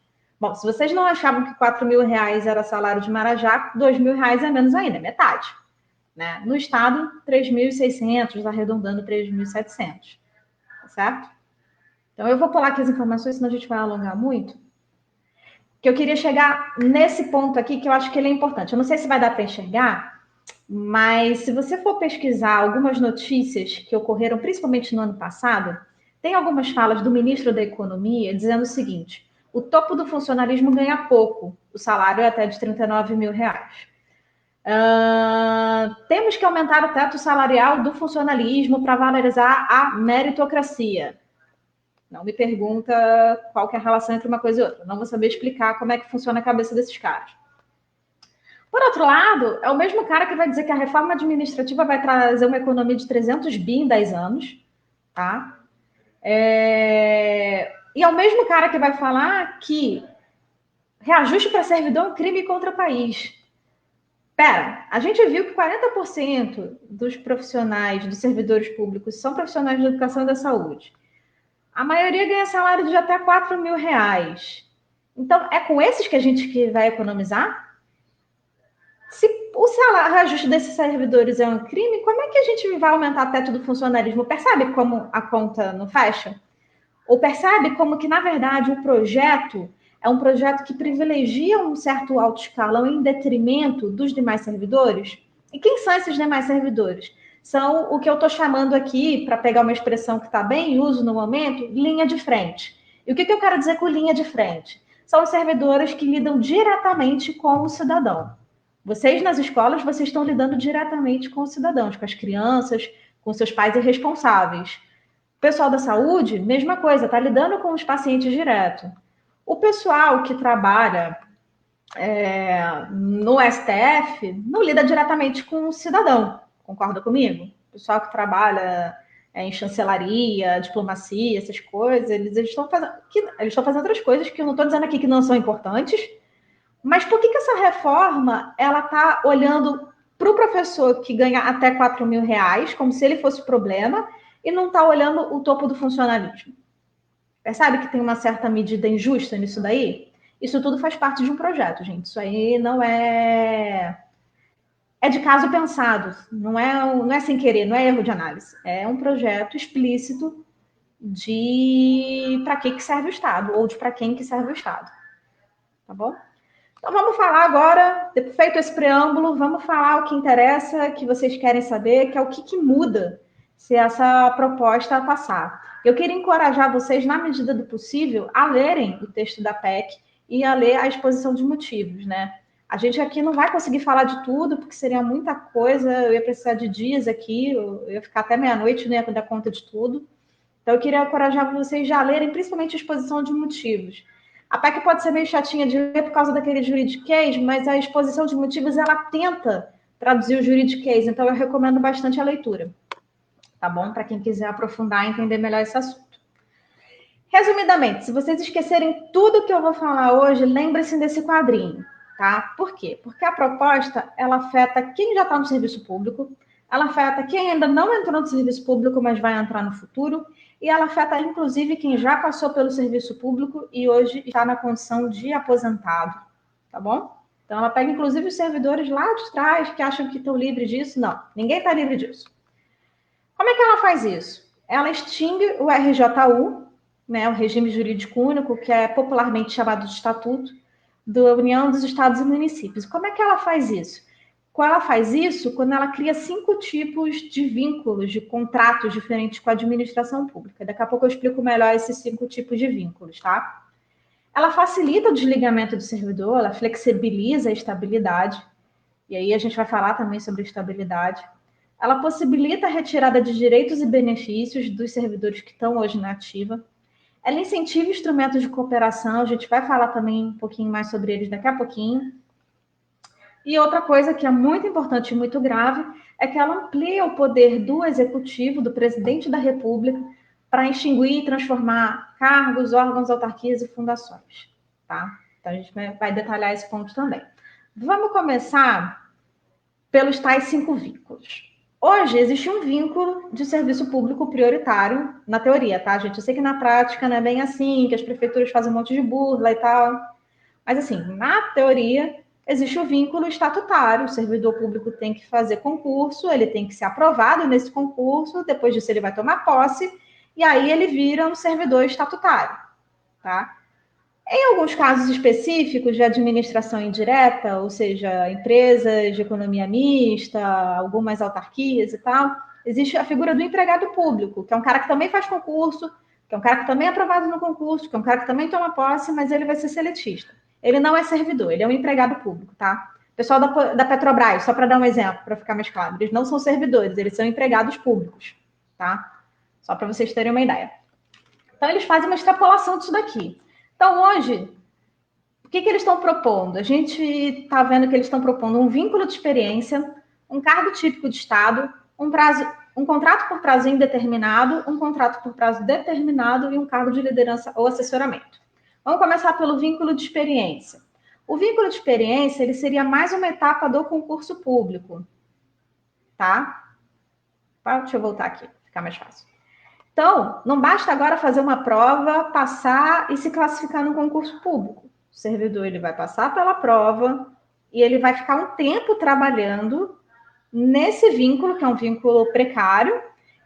Bom, se vocês não achavam que R$ 4.000 era salário de Marajá, R$ 2.000 é menos ainda, metade. Né? No estado, 3.600, arredondando 3.700. Tá certo? Então, eu vou pular aqui as informações, senão a gente vai alongar muito. Que eu queria chegar nesse ponto aqui, que eu acho que ele é importante. Eu não sei se vai dar para enxergar, mas se você for pesquisar algumas notícias que ocorreram principalmente no ano passado, tem algumas falas do ministro da Economia dizendo o seguinte: O topo do funcionalismo ganha pouco, o salário é até de R$ 39 mil. Temos que aumentar o teto salarial do funcionalismo para valorizar a meritocracia. Não me pergunta qual que é a relação entre uma coisa e outra. Não vou saber explicar como é que funciona a cabeça desses caras. Por outro lado, é o mesmo cara que vai dizer que a reforma administrativa vai trazer uma economia de 300 bi em 10 anos, tá? E é o mesmo cara que vai falar que reajuste para servidor é um crime contra o país. Pera, a gente viu que 40% dos profissionais, dos servidores públicos, são profissionais da educação e da saúde. A maioria ganha salário de até R$ 4 mil. Então, é com esses que a gente vai economizar? Se o salário, o reajuste desses servidores é um crime, como é que a gente vai aumentar o teto do funcionalismo? Percebe como a conta não fecha? Ou percebe como que, na verdade, o projeto é um projeto que privilegia um certo alto escalão em detrimento dos demais servidores? E quem são esses demais servidores? São o que eu estou chamando aqui, para pegar uma expressão que está bem em uso no momento, linha de frente. E o que eu quero dizer com linha de frente? São os servidores que lidam diretamente com o cidadão. Vocês, nas escolas, vocês estão lidando diretamente com os cidadãos, com as crianças, com seus pais e responsáveis. O pessoal da saúde, mesma coisa, está lidando com os pacientes direto. O pessoal que trabalha no STF não lida diretamente com o cidadão, concorda comigo? O pessoal que trabalha em chancelaria, diplomacia, essas coisas, eles estão fazendo outras coisas que eu não estou dizendo aqui que não são importantes, mas por que essa reforma ela está olhando para o professor que ganha até R$ 4 mil, como se ele fosse problema, e não está olhando o topo do funcionalismo? Percebe que tem uma certa medida injusta nisso daí? Isso tudo faz parte de um projeto, gente. Isso aí não é de caso pensado, não é sem querer, não é erro de análise. É um projeto explícito de para que serve o Estado, ou de para quem que serve o Estado. Tá bom? Então vamos falar agora, feito esse preâmbulo, vamos falar o que interessa, que vocês querem saber, que é o que muda se essa proposta passar. Eu queria encorajar vocês, na medida do possível, a lerem o texto da PEC e a ler a exposição de motivos, né? A gente aqui não vai conseguir falar de tudo, porque seria muita coisa, eu ia precisar de dias aqui, eu ia ficar até meia-noite, não ia dar conta de tudo. Então eu queria encorajar vocês já a lerem, principalmente a exposição de motivos. A PEC pode ser meio chatinha de ler por causa daquele juridiquês, mas a exposição de motivos, ela tenta traduzir o juridiquês, então eu recomendo bastante a leitura. Tá bom? Para quem quiser aprofundar e entender melhor esse assunto. Resumidamente, se vocês esquecerem tudo que eu vou falar hoje, lembre-se desse quadrinho, tá? Por quê? Porque a proposta, ela afeta quem já está no serviço público, ela afeta quem ainda não entrou no serviço público, mas vai entrar no futuro, e ela afeta, inclusive, quem já passou pelo serviço público e hoje está na condição de aposentado, tá bom? Então, ela pega, inclusive, os servidores lá de trás que acham que estão livres disso. Não, ninguém está livre disso. Como é que ela faz isso? Ela extingue o RJU, né, o Regime Jurídico Único, que é popularmente chamado de Estatuto, da União dos Estados e Municípios. Como é que ela faz isso? Ela faz isso quando ela cria 5 tipos de vínculos, de contratos diferentes com a administração pública. Daqui a pouco eu explico melhor esses 5 tipos de vínculos, tá? Ela facilita o desligamento do servidor, ela flexibiliza a estabilidade, e aí a gente vai falar também sobre estabilidade. Ela possibilita a retirada de direitos e benefícios dos servidores que estão hoje na ativa. Ela incentiva instrumentos de cooperação, a gente vai falar também um pouquinho mais sobre eles daqui a pouquinho. E outra coisa que é muito importante e muito grave é que ela amplia o poder do executivo, do presidente da República, para extinguir e transformar cargos, órgãos, autarquias e fundações, tá? Então, a gente vai detalhar esse ponto também. Vamos começar pelos tais 5 vínculos. Hoje, existe um vínculo de serviço público prioritário, na teoria, tá, gente? Eu sei que na prática não é bem assim, que as prefeituras fazem um monte de burla e tal, mas, assim, na teoria, existe o vínculo estatutário, o servidor público tem que fazer concurso, ele tem que ser aprovado nesse concurso, depois disso ele vai tomar posse, e aí ele vira um servidor estatutário, tá? Em alguns casos específicos de administração indireta, ou seja, empresas de economia mista, algumas autarquias e tal, existe a figura do empregado público, que é um cara que também faz concurso, que é um cara que também é aprovado no concurso, que é um cara que também toma posse, mas ele vai ser seletista. Ele não é servidor, ele é um empregado público, tá? Pessoal da Petrobras, só para dar um exemplo, para ficar mais claro, eles não são servidores, eles são empregados públicos, tá? Só para vocês terem uma ideia. Então, eles fazem uma extrapolação disso daqui. Então, hoje, o que eles estão propondo? A gente está vendo que eles estão propondo um vínculo de experiência, um cargo típico de Estado, um contrato por prazo indeterminado, um contrato por prazo determinado e um cargo de liderança ou assessoramento. Vamos começar pelo vínculo de experiência. O vínculo de experiência, ele seria mais uma etapa do concurso público, tá? Deixa eu voltar aqui, ficar mais fácil. Então, não basta agora fazer uma prova, passar e se classificar no concurso público. O servidor, ele vai passar pela prova e ele vai ficar um tempo trabalhando nesse vínculo, que é um vínculo precário,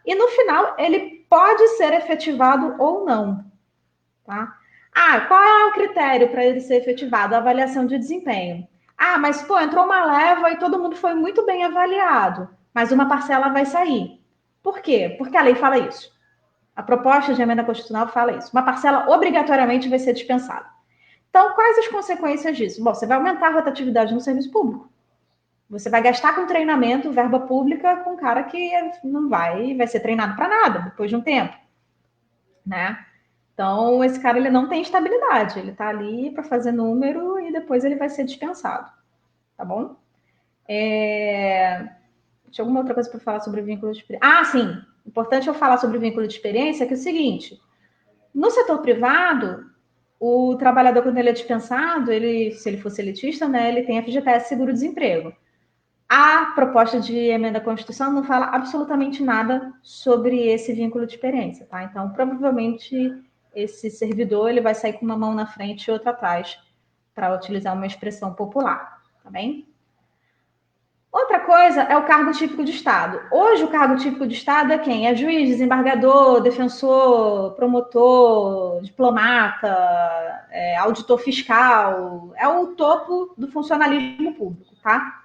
e no final ele pode ser efetivado ou não, tá? Qual é o critério para ele ser efetivado? A avaliação de desempenho. Mas, entrou uma leva e todo mundo foi muito bem avaliado, mas uma parcela vai sair. Por quê? Porque a lei fala isso. A proposta de emenda constitucional fala isso. Uma parcela obrigatoriamente vai ser dispensada. Então, quais as consequências disso? Bom, você vai aumentar a rotatividade no serviço público. Você vai gastar com treinamento, verba pública, com um cara que não vai ser treinado para nada depois de um tempo, né? Então, esse cara, ele não tem estabilidade. Ele está ali para fazer número e depois ele vai ser dispensado, tá bom? Tinha alguma outra coisa para falar sobre o vínculo de experiência? Sim. Importante eu falar sobre o vínculo de experiência, que é o seguinte. No setor privado, o trabalhador, quando ele é dispensado, se ele for seletista, né, ele tem FGTS seguro-desemprego. A proposta de emenda à Constituição não fala absolutamente nada sobre esse vínculo de experiência, tá? Então, provavelmente, esse servidor ele vai sair com uma mão na frente e outra atrás, para utilizar uma expressão popular, tá bem? Outra coisa é o cargo típico de Estado. Hoje, o cargo típico de Estado é quem? É juiz, desembargador, defensor, promotor, diplomata, auditor fiscal. É o topo do funcionalismo público, tá?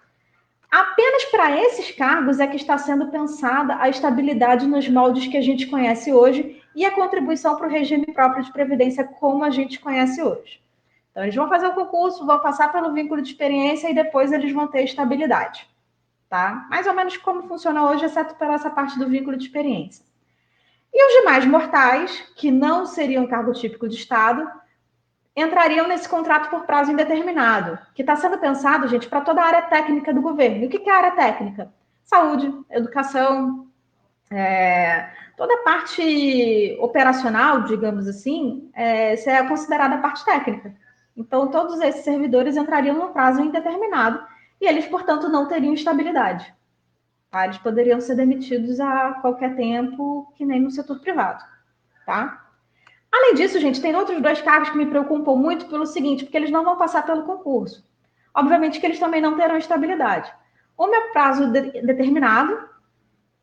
Apenas para esses cargos é que está sendo pensada a estabilidade nos moldes que a gente conhece hoje e a contribuição para o regime próprio de previdência como a gente conhece hoje. Então, eles vão fazer o concurso, vão passar pelo vínculo de experiência e depois eles vão ter estabilidade. Tá? Mais ou menos como funciona hoje, exceto por essa parte do vínculo de experiência. E os demais mortais, que não seriam cargo típico de Estado, entrariam nesse contrato por prazo indeterminado, que está sendo pensado, gente, para toda a área técnica do governo. E o que é a área técnica? Saúde, educação, toda a parte operacional, digamos assim, isso é considerada a parte técnica. Então, todos esses servidores entrariam no prazo indeterminado e eles, portanto, não teriam estabilidade. Tá? Eles poderiam ser demitidos a qualquer tempo, que nem no setor privado. Tá? Além disso, gente, tem outros dois cargos que me preocupam muito pelo seguinte, porque eles não vão passar pelo concurso. Obviamente que eles também não terão estabilidade. Um é prazo determinado,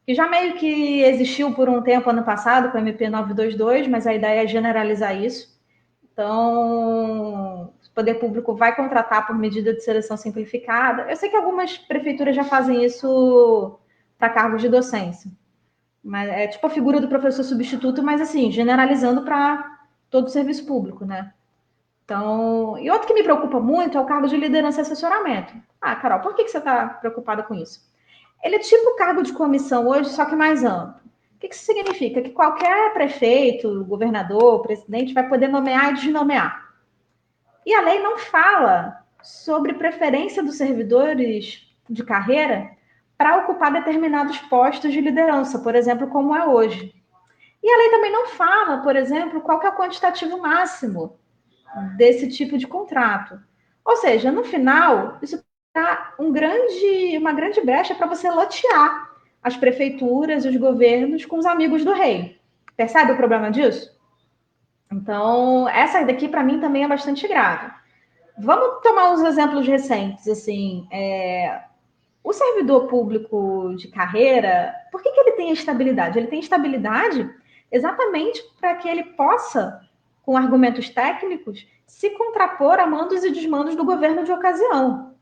que já meio que existiu por um tempo ano passado com a MP 922, mas a ideia é generalizar isso. Então, o poder público vai contratar por medida de seleção simplificada. Eu sei que algumas prefeituras já fazem isso para cargos de docência. Mas é tipo a figura do professor substituto, mas assim, generalizando para todo o serviço público, né? Então, e outro que me preocupa muito é o cargo de liderança e assessoramento. Carol, por que você está preocupada com isso? Ele é tipo cargo de comissão hoje, só que mais amplo. O que isso significa? Que qualquer prefeito, governador, presidente vai poder nomear e desnomear. E a lei não fala sobre preferência dos servidores de carreira para ocupar determinados postos de liderança, por exemplo, como é hoje. E a lei também não fala, por exemplo, qual que é o quantitativo máximo desse tipo de contrato. Ou seja, no final, isso dá uma grande brecha para você lotear as prefeituras e os governos com os amigos do rei. Percebe o problema disso? Então, essa daqui, para mim, também é bastante grave. Vamos tomar uns exemplos recentes, assim. O servidor público de carreira, por que ele tem estabilidade? Ele tem estabilidade exatamente para que ele possa, com argumentos técnicos, se contrapor a mandos e desmandos do governo de ocasião.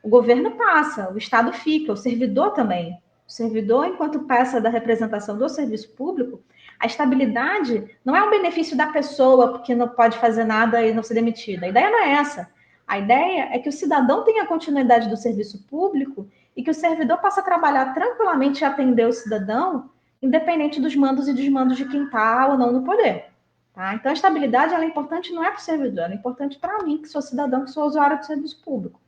O governo passa, o Estado fica, o servidor também. O servidor, enquanto peça da representação do serviço público, A estabilidade não é um benefício da pessoa, porque não pode fazer nada e não ser demitida. A ideia não é essa. A ideia é que o cidadão tenha continuidade do serviço público e que o servidor possa trabalhar tranquilamente e atender o cidadão, independente dos mandos e desmandos de quem está ou não no poder. Tá? Então, a estabilidade ela é importante não é para o servidor, ela é importante para mim, que sou cidadão, que sou usuário do serviço público.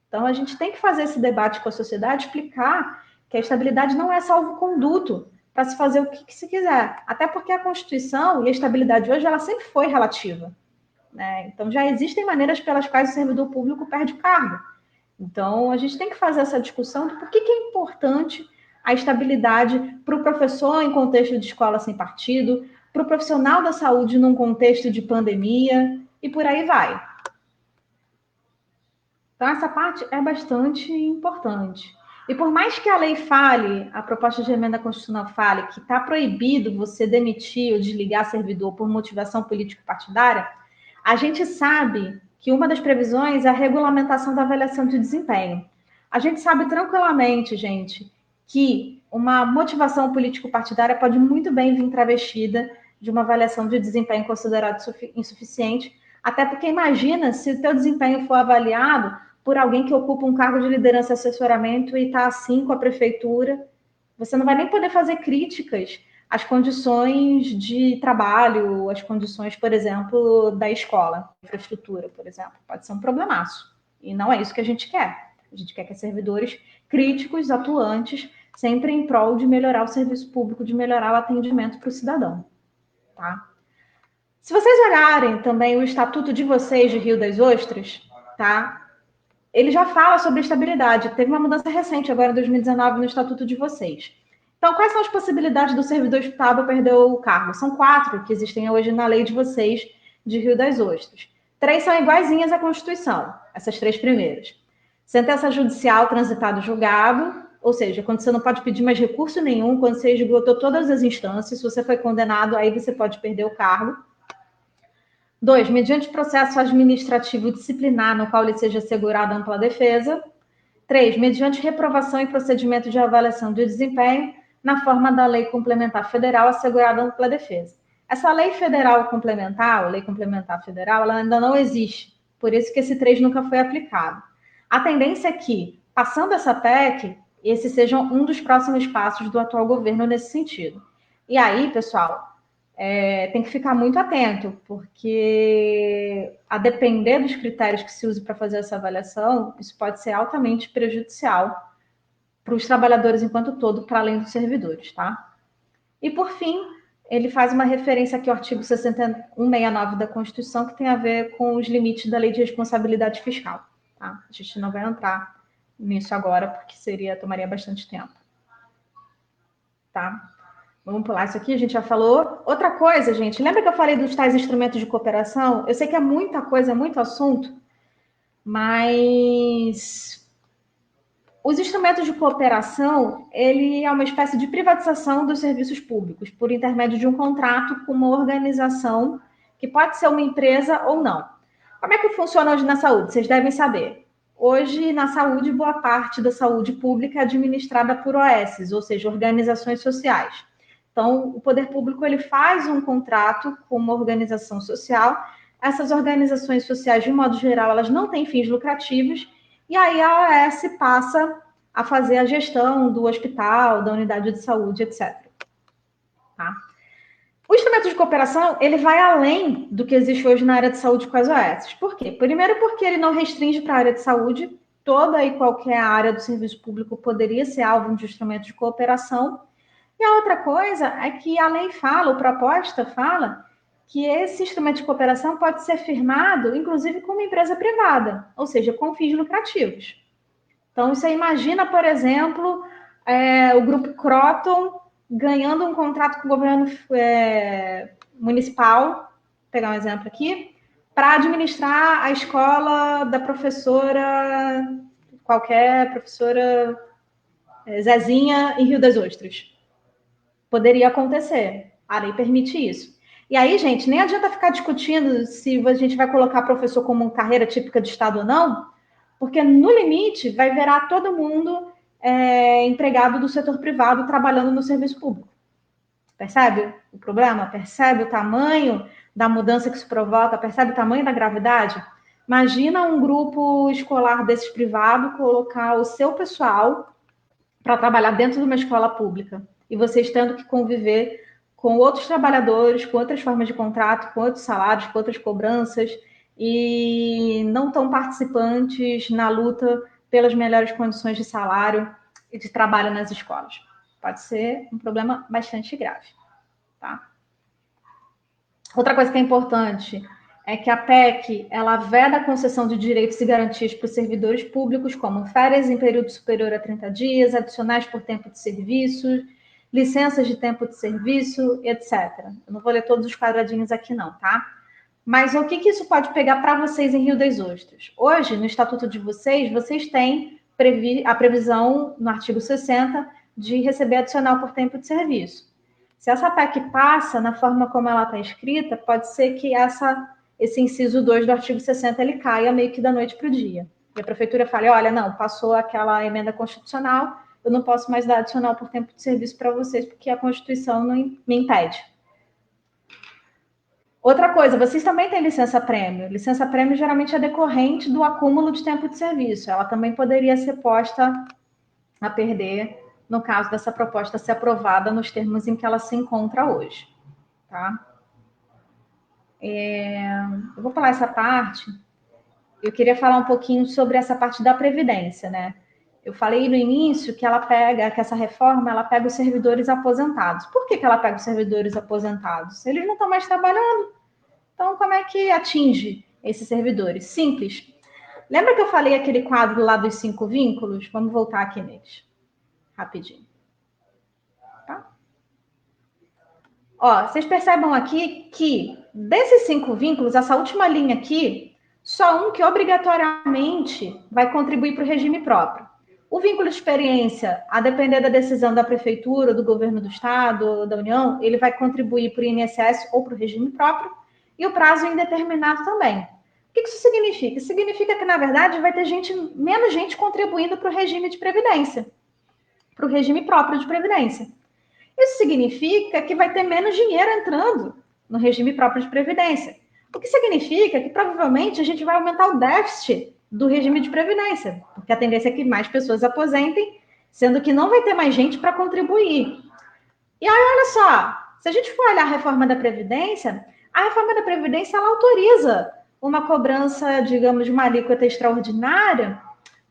Então, a gente tem que fazer esse debate com a sociedade, explicar que a estabilidade não é salvo-conduto para se fazer o que se quiser. Até porque a Constituição e a estabilidade hoje, ela sempre foi relativa. Né? Então, já existem maneiras pelas quais o servidor público perde o cargo. Então, a gente tem que fazer essa discussão de por que é importante a estabilidade para o professor em contexto de escola sem partido, para o profissional da saúde num contexto de pandemia, e por aí vai. Então, essa parte é bastante importante. E por mais que a lei fale, a proposta de emenda constitucional fale, que está proibido você demitir ou desligar servidor por motivação político-partidária, a gente sabe que uma das previsões é a regulamentação da avaliação de desempenho. A gente sabe tranquilamente, gente, que uma motivação político-partidária pode muito bem vir travestida de uma avaliação de desempenho considerado insuficiente, até porque imagina se o teu desempenho for avaliado por alguém que ocupa um cargo de liderança e assessoramento e está assim com a prefeitura, você não vai nem poder fazer críticas às condições de trabalho, às condições, por exemplo, da escola, infraestrutura, por exemplo. Pode ser um problemaço. E não é isso que a gente quer. A gente quer que servidores críticos, atuantes, sempre em prol de melhorar o serviço público, de melhorar o atendimento para o cidadão. Tá? Se vocês olharem também o estatuto de vocês de Rio das Ostras, tá? Ele já fala sobre estabilidade. Teve uma mudança recente, agora em 2019, no estatuto de vocês. Então, quais são as possibilidades do servidor estável perder o cargo? São 4 que existem hoje na lei de vocês de Rio das Ostras. 3 são iguaizinhas à Constituição, essas 3 primeiras. Sentença judicial transitada julgado, ou seja, quando você não pode pedir mais recurso nenhum, quando você esgotou todas as instâncias, se você foi condenado, aí você pode perder o cargo. 2, mediante processo administrativo disciplinar no qual lhe seja assegurada ampla defesa. 3, mediante reprovação em procedimento de avaliação de desempenho na forma da Lei Complementar Federal assegurada ampla defesa. Essa Lei Federal Complementar, Lei Complementar Federal, ela ainda não existe, por isso que esse 3 nunca foi aplicado. A tendência é que, passando essa PEC, esse seja um dos próximos passos do atual governo nesse sentido. E aí, pessoal, tem que ficar muito atento, porque a depender dos critérios que se use para fazer essa avaliação, isso pode ser altamente prejudicial para os trabalhadores enquanto todo, para além dos servidores, tá? E, por fim, ele faz uma referência aqui ao artigo 169 da Constituição, que tem a ver com os limites da Lei de Responsabilidade Fiscal, tá? A gente não vai entrar nisso agora, porque tomaria bastante tempo. Tá? Vamos pular isso aqui, a gente já falou. Outra coisa, gente, lembra que eu falei dos tais instrumentos de cooperação? Eu sei que é muita coisa, é muito assunto, mas os instrumentos de cooperação, ele é uma espécie de privatização dos serviços públicos por intermédio de um contrato com uma organização que pode ser uma empresa ou não. Como é que funciona hoje na saúde? Vocês devem saber. Hoje, na saúde, boa parte da saúde pública é administrada por OS, ou seja, organizações sociais. Então, o poder público ele faz um contrato com uma organização social. Essas organizações sociais, de um modo geral, elas não têm fins lucrativos, e aí a OS passa a fazer a gestão do hospital, da unidade de saúde, etc. Tá? O instrumento de cooperação, ele vai além do que existe hoje na área de saúde com as OS. Por quê? Primeiro porque ele não restringe para a área de saúde, toda e qualquer área do serviço público poderia ser alvo de instrumento de cooperação. E a outra coisa é que a lei fala, a proposta fala, que esse instrumento de cooperação pode ser firmado, inclusive, com uma empresa privada, ou seja, com fins lucrativos. Então, você imagina, por exemplo, o Grupo Croton ganhando um contrato com o governo municipal, vou pegar um exemplo aqui, para administrar a escola da professora, qualquer professora Zezinha, em Rio das Ostras. Poderia acontecer, a lei permite isso. E aí, gente, nem adianta ficar discutindo se a gente vai colocar professor como carreira típica de Estado ou não, porque no limite vai virar todo mundo empregado do setor privado trabalhando no serviço público. Percebe o problema? Percebe o tamanho da mudança que isso provoca? Percebe o tamanho da gravidade? Imagina um grupo escolar desses privado colocar o seu pessoal para trabalhar dentro de uma escola pública e vocês tendo que conviver com outros trabalhadores, com outras formas de contrato, com outros salários, com outras cobranças e não tão participantes na luta pelas melhores condições de salário e de trabalho nas escolas. Pode ser um problema bastante grave, tá? Outra coisa que é importante é que a PEC, ela veda a concessão de direitos e garantias para os servidores públicos, como férias em período superior a 30 dias, adicionais por tempo de serviço, licenças de tempo de serviço, etc. Eu não vou ler todos os quadradinhos aqui não, tá? Mas o que isso pode pegar para vocês em Rio das Ostras? Hoje, no estatuto de vocês têm a previsão, no artigo 60, de receber adicional por tempo de serviço. Se essa PEC passa, na forma como ela está escrita, pode ser que esse inciso 2 do artigo 60 ele caia meio que da noite para o dia. E a prefeitura fala, olha, não, passou aquela emenda constitucional, eu não posso mais dar adicional por tempo de serviço para vocês, porque a Constituição não me impede. Outra coisa, vocês também têm licença-prêmio. Licença-prêmio geralmente é decorrente do acúmulo de tempo de serviço. Ela também poderia ser posta a perder no caso dessa proposta ser aprovada nos termos em que ela se encontra hoje, tá? Eu vou falar essa parte. Eu queria falar um pouquinho sobre essa parte da Previdência, né? Eu falei no início que que essa reforma, ela pega os servidores aposentados. Por que ela pega os servidores aposentados? Eles não estão mais trabalhando. Então, como é que atinge esses servidores? Simples. Lembra que eu falei aquele quadro lá dos 5 vínculos? Vamos voltar aqui neles. Rapidinho. Tá? Ó, vocês percebam aqui que desses 5 vínculos, essa última linha aqui, só um que obrigatoriamente vai contribuir para o regime próprio. O vínculo de experiência, a depender da decisão da prefeitura, do governo do estado, da União, ele vai contribuir para o INSS ou para o regime próprio, e o prazo indeterminado também. O que isso significa? Significa que, na verdade, vai ter menos gente contribuindo para o regime de previdência, para o regime próprio de previdência. Isso significa que vai ter menos dinheiro entrando no regime próprio de previdência. O que significa que provavelmente a gente vai aumentar o déficit do regime de previdência, porque a tendência é que mais pessoas aposentem, sendo que não vai ter mais gente para contribuir. E aí, olha só, se a gente for olhar a reforma da Previdência, a reforma da Previdência ela autoriza uma cobrança, digamos, de uma alíquota extraordinária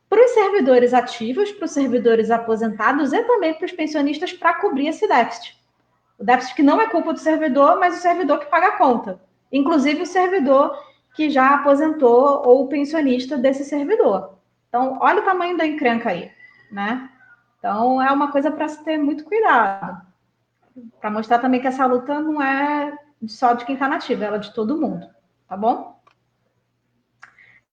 para os servidores ativos, para os servidores aposentados e também para os pensionistas para cobrir esse déficit. O déficit que não é culpa do servidor, mas o servidor que paga a conta. Inclusive o servidor que já aposentou ou o pensionista desse servidor. Então, olha o tamanho da encrenca aí, né? Então, é uma coisa para se ter muito cuidado. Para mostrar também que essa luta não é só de quem está nativo, ela é de todo mundo, tá bom?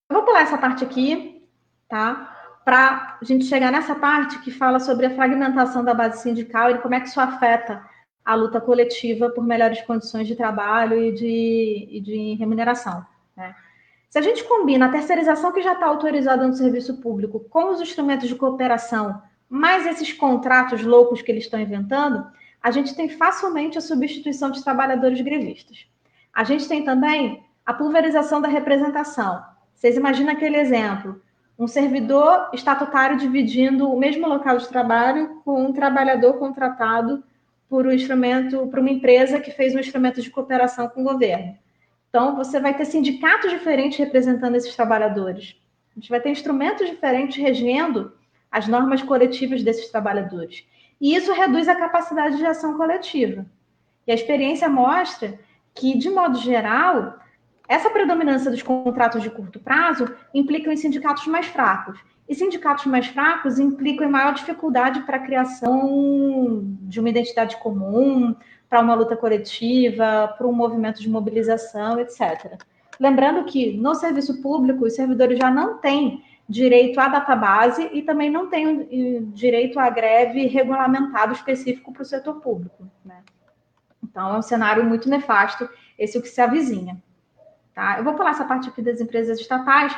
Eu vou pular essa parte aqui, tá? Para a gente chegar nessa parte que fala sobre a fragmentação da base sindical e como é que isso afeta a luta coletiva por melhores condições de trabalho e de remuneração, né? Se a gente combina a terceirização que já está autorizada no serviço público com os instrumentos de cooperação, mais esses contratos loucos que eles estão inventando, a gente tem facilmente a substituição de trabalhadores grevistas. A gente tem também a pulverização da representação. Vocês imaginam aquele exemplo, um servidor estatutário dividindo o mesmo local de trabalho com um trabalhador contratado por uma empresa que fez um instrumento de cooperação com o governo. Então, você vai ter sindicatos diferentes representando esses trabalhadores. A gente vai ter instrumentos diferentes regendo as normas coletivas desses trabalhadores. E isso reduz a capacidade de ação coletiva. E a experiência mostra que, de modo geral, essa predominância dos contratos de curto prazo implica em sindicatos mais fracos. E sindicatos mais fracos implicam em maior dificuldade para a criação de uma identidade comum, para uma luta coletiva, para um movimento de mobilização, etc. Lembrando que, no serviço público, os servidores já não têm direito à database e também não têm direito à greve regulamentado específico para o setor público, né? Então, é um cenário muito nefasto, esse é o que se avizinha. Tá? Eu vou falar essa parte aqui das empresas estatais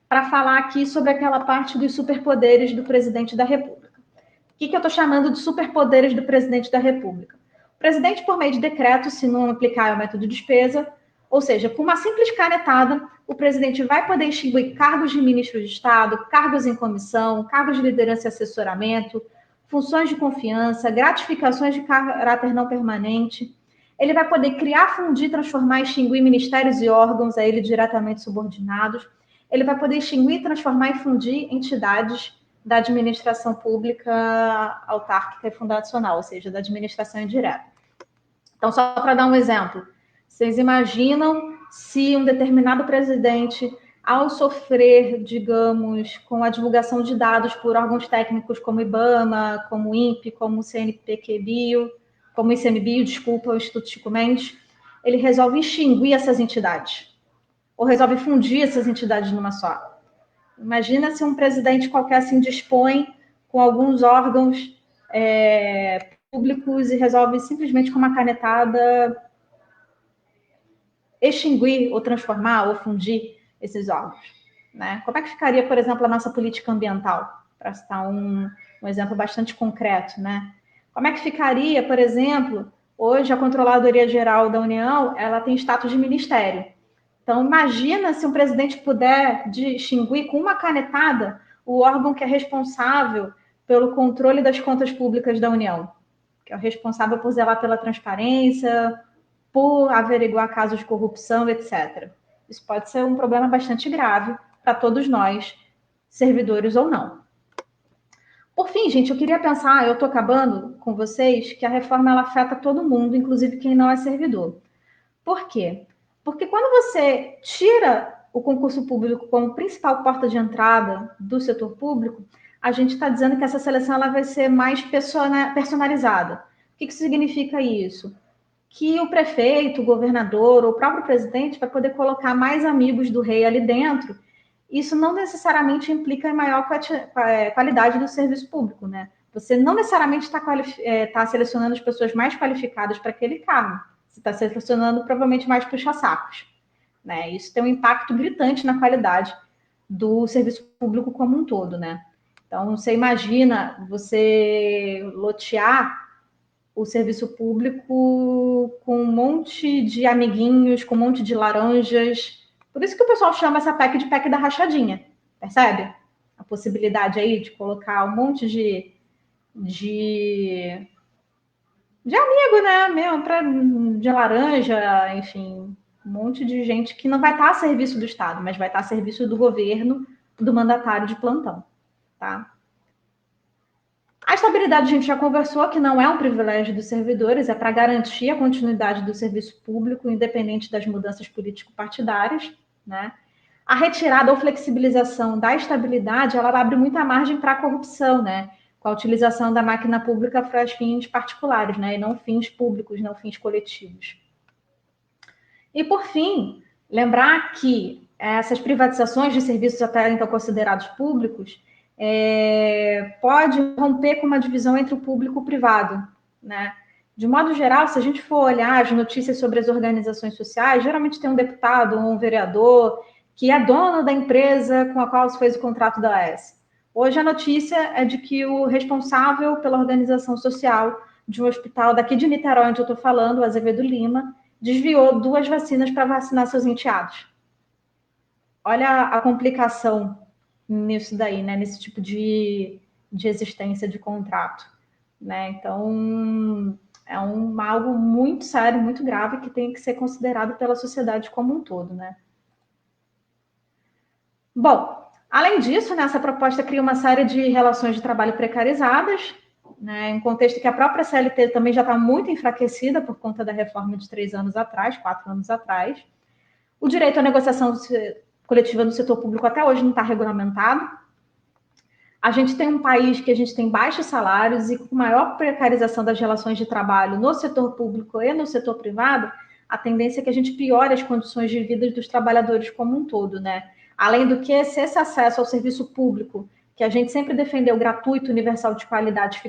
para falar aqui sobre aquela parte dos superpoderes do presidente da República. O que eu estou chamando de superpoderes do presidente da República? O presidente, por meio de decreto, se não aplicar o método de despesa, ou seja, com uma simples canetada, o presidente vai poder extinguir cargos de ministro de Estado, cargos em comissão, cargos de liderança e assessoramento, funções de confiança, gratificações de caráter não permanente. Ele vai poder criar, fundir, transformar e extinguir ministérios e órgãos a ele diretamente subordinados. Ele vai poder extinguir, transformar e fundir entidades da administração pública autárquica e fundacional, ou seja, da administração indireta. Então, só para dar um exemplo, vocês imaginam se um determinado presidente, ao sofrer, digamos, com a divulgação de dados por órgãos técnicos como IBAMA, como o INPE, como o CNPq-Bio, como o ICMBio, desculpa, o Instituto Chico Mendes, ele resolve extinguir essas entidades, ou resolve fundir essas entidades numa só. Imagina se um presidente qualquer assim dispõe com alguns órgãos públicos e resolve simplesmente com uma canetada extinguir, ou transformar, ou fundir esses órgãos, né? Como é que ficaria, por exemplo, a nossa política ambiental? Para citar um exemplo bastante concreto, né? Como é que ficaria, por exemplo, hoje a Controladoria Geral da União, ela tem status de ministério. Então, imagina se um presidente puder extinguir com uma canetada o órgão que é responsável pelo controle das contas públicas da União, que é o responsável por zelar pela transparência, por averiguar casos de corrupção, etc. Isso pode ser um problema bastante grave para todos nós, servidores ou não. Por fim, gente, eu queria pensar, eu estou acabando com vocês, que a reforma ela afeta todo mundo, inclusive quem não é servidor. Por quê? Porque quando você tira o concurso público como principal porta de entrada do setor público, a gente está dizendo que essa seleção ela vai ser mais personalizada. O que significa isso? Que o prefeito, o governador ou o próprio presidente vai poder colocar mais amigos do rei ali dentro. Isso não necessariamente implica em maior qualidade do serviço público, né? Você não necessariamente está selecionando as pessoas mais qualificadas para aquele cargo. Você está selecionando provavelmente mais puxa-sacos, né? Isso tem um impacto gritante na qualidade do serviço público como um todo, né? Então, você imagina você lotear o serviço público com um monte de amiguinhos, com um monte de laranjas. Por isso que o pessoal chama essa PEC de PEC da rachadinha, percebe? A possibilidade aí de colocar um monte de amigo, né? Mesmo de laranja, enfim, um monte de gente que não vai estar a serviço do Estado, mas vai estar a serviço do governo, do mandatário de plantão, tá? A estabilidade a gente já conversou que não é um privilégio dos servidores, é para garantir a continuidade do serviço público, independente das mudanças político-partidárias, né? A retirada ou flexibilização da estabilidade, ela abre muita margem para a corrupção, né? Com a utilização da máquina pública para fins particulares, né? E não fins públicos, não fins coletivos. E, por fim, lembrar que essas privatizações de serviços até então considerados públicos pode romper com uma divisão entre o público e o privado, né? De modo geral, se a gente for olhar as notícias sobre as organizações sociais, geralmente tem um deputado ou um vereador que é dono da empresa com a qual se fez o contrato da AES. Hoje a notícia é de que o responsável pela organização social de um hospital daqui de Niterói, onde eu estou falando, o Azevedo Lima, desviou 2 vacinas para vacinar seus enteados. Olha a complicação nisso daí, né? Nesse tipo de existência de contrato, né? Então, é algo muito sério, muito grave, que tem que ser considerado pela sociedade como um todo, né? Bom, além disso, né, essa proposta cria uma série de relações de trabalho precarizadas, né, em um contexto que a própria CLT também já está muito enfraquecida por conta da reforma de 3 anos atrás, 4 anos atrás. O direito à negociação coletiva no setor público até hoje não está regulamentado. A gente tem um país que a gente tem baixos salários e com maior precarização das relações de trabalho no setor público e no setor privado, a tendência é que a gente piore as condições de vida dos trabalhadores como um todo, né? Além do que, se esse acesso ao serviço público, que a gente sempre defendeu gratuito, universal, de qualidade,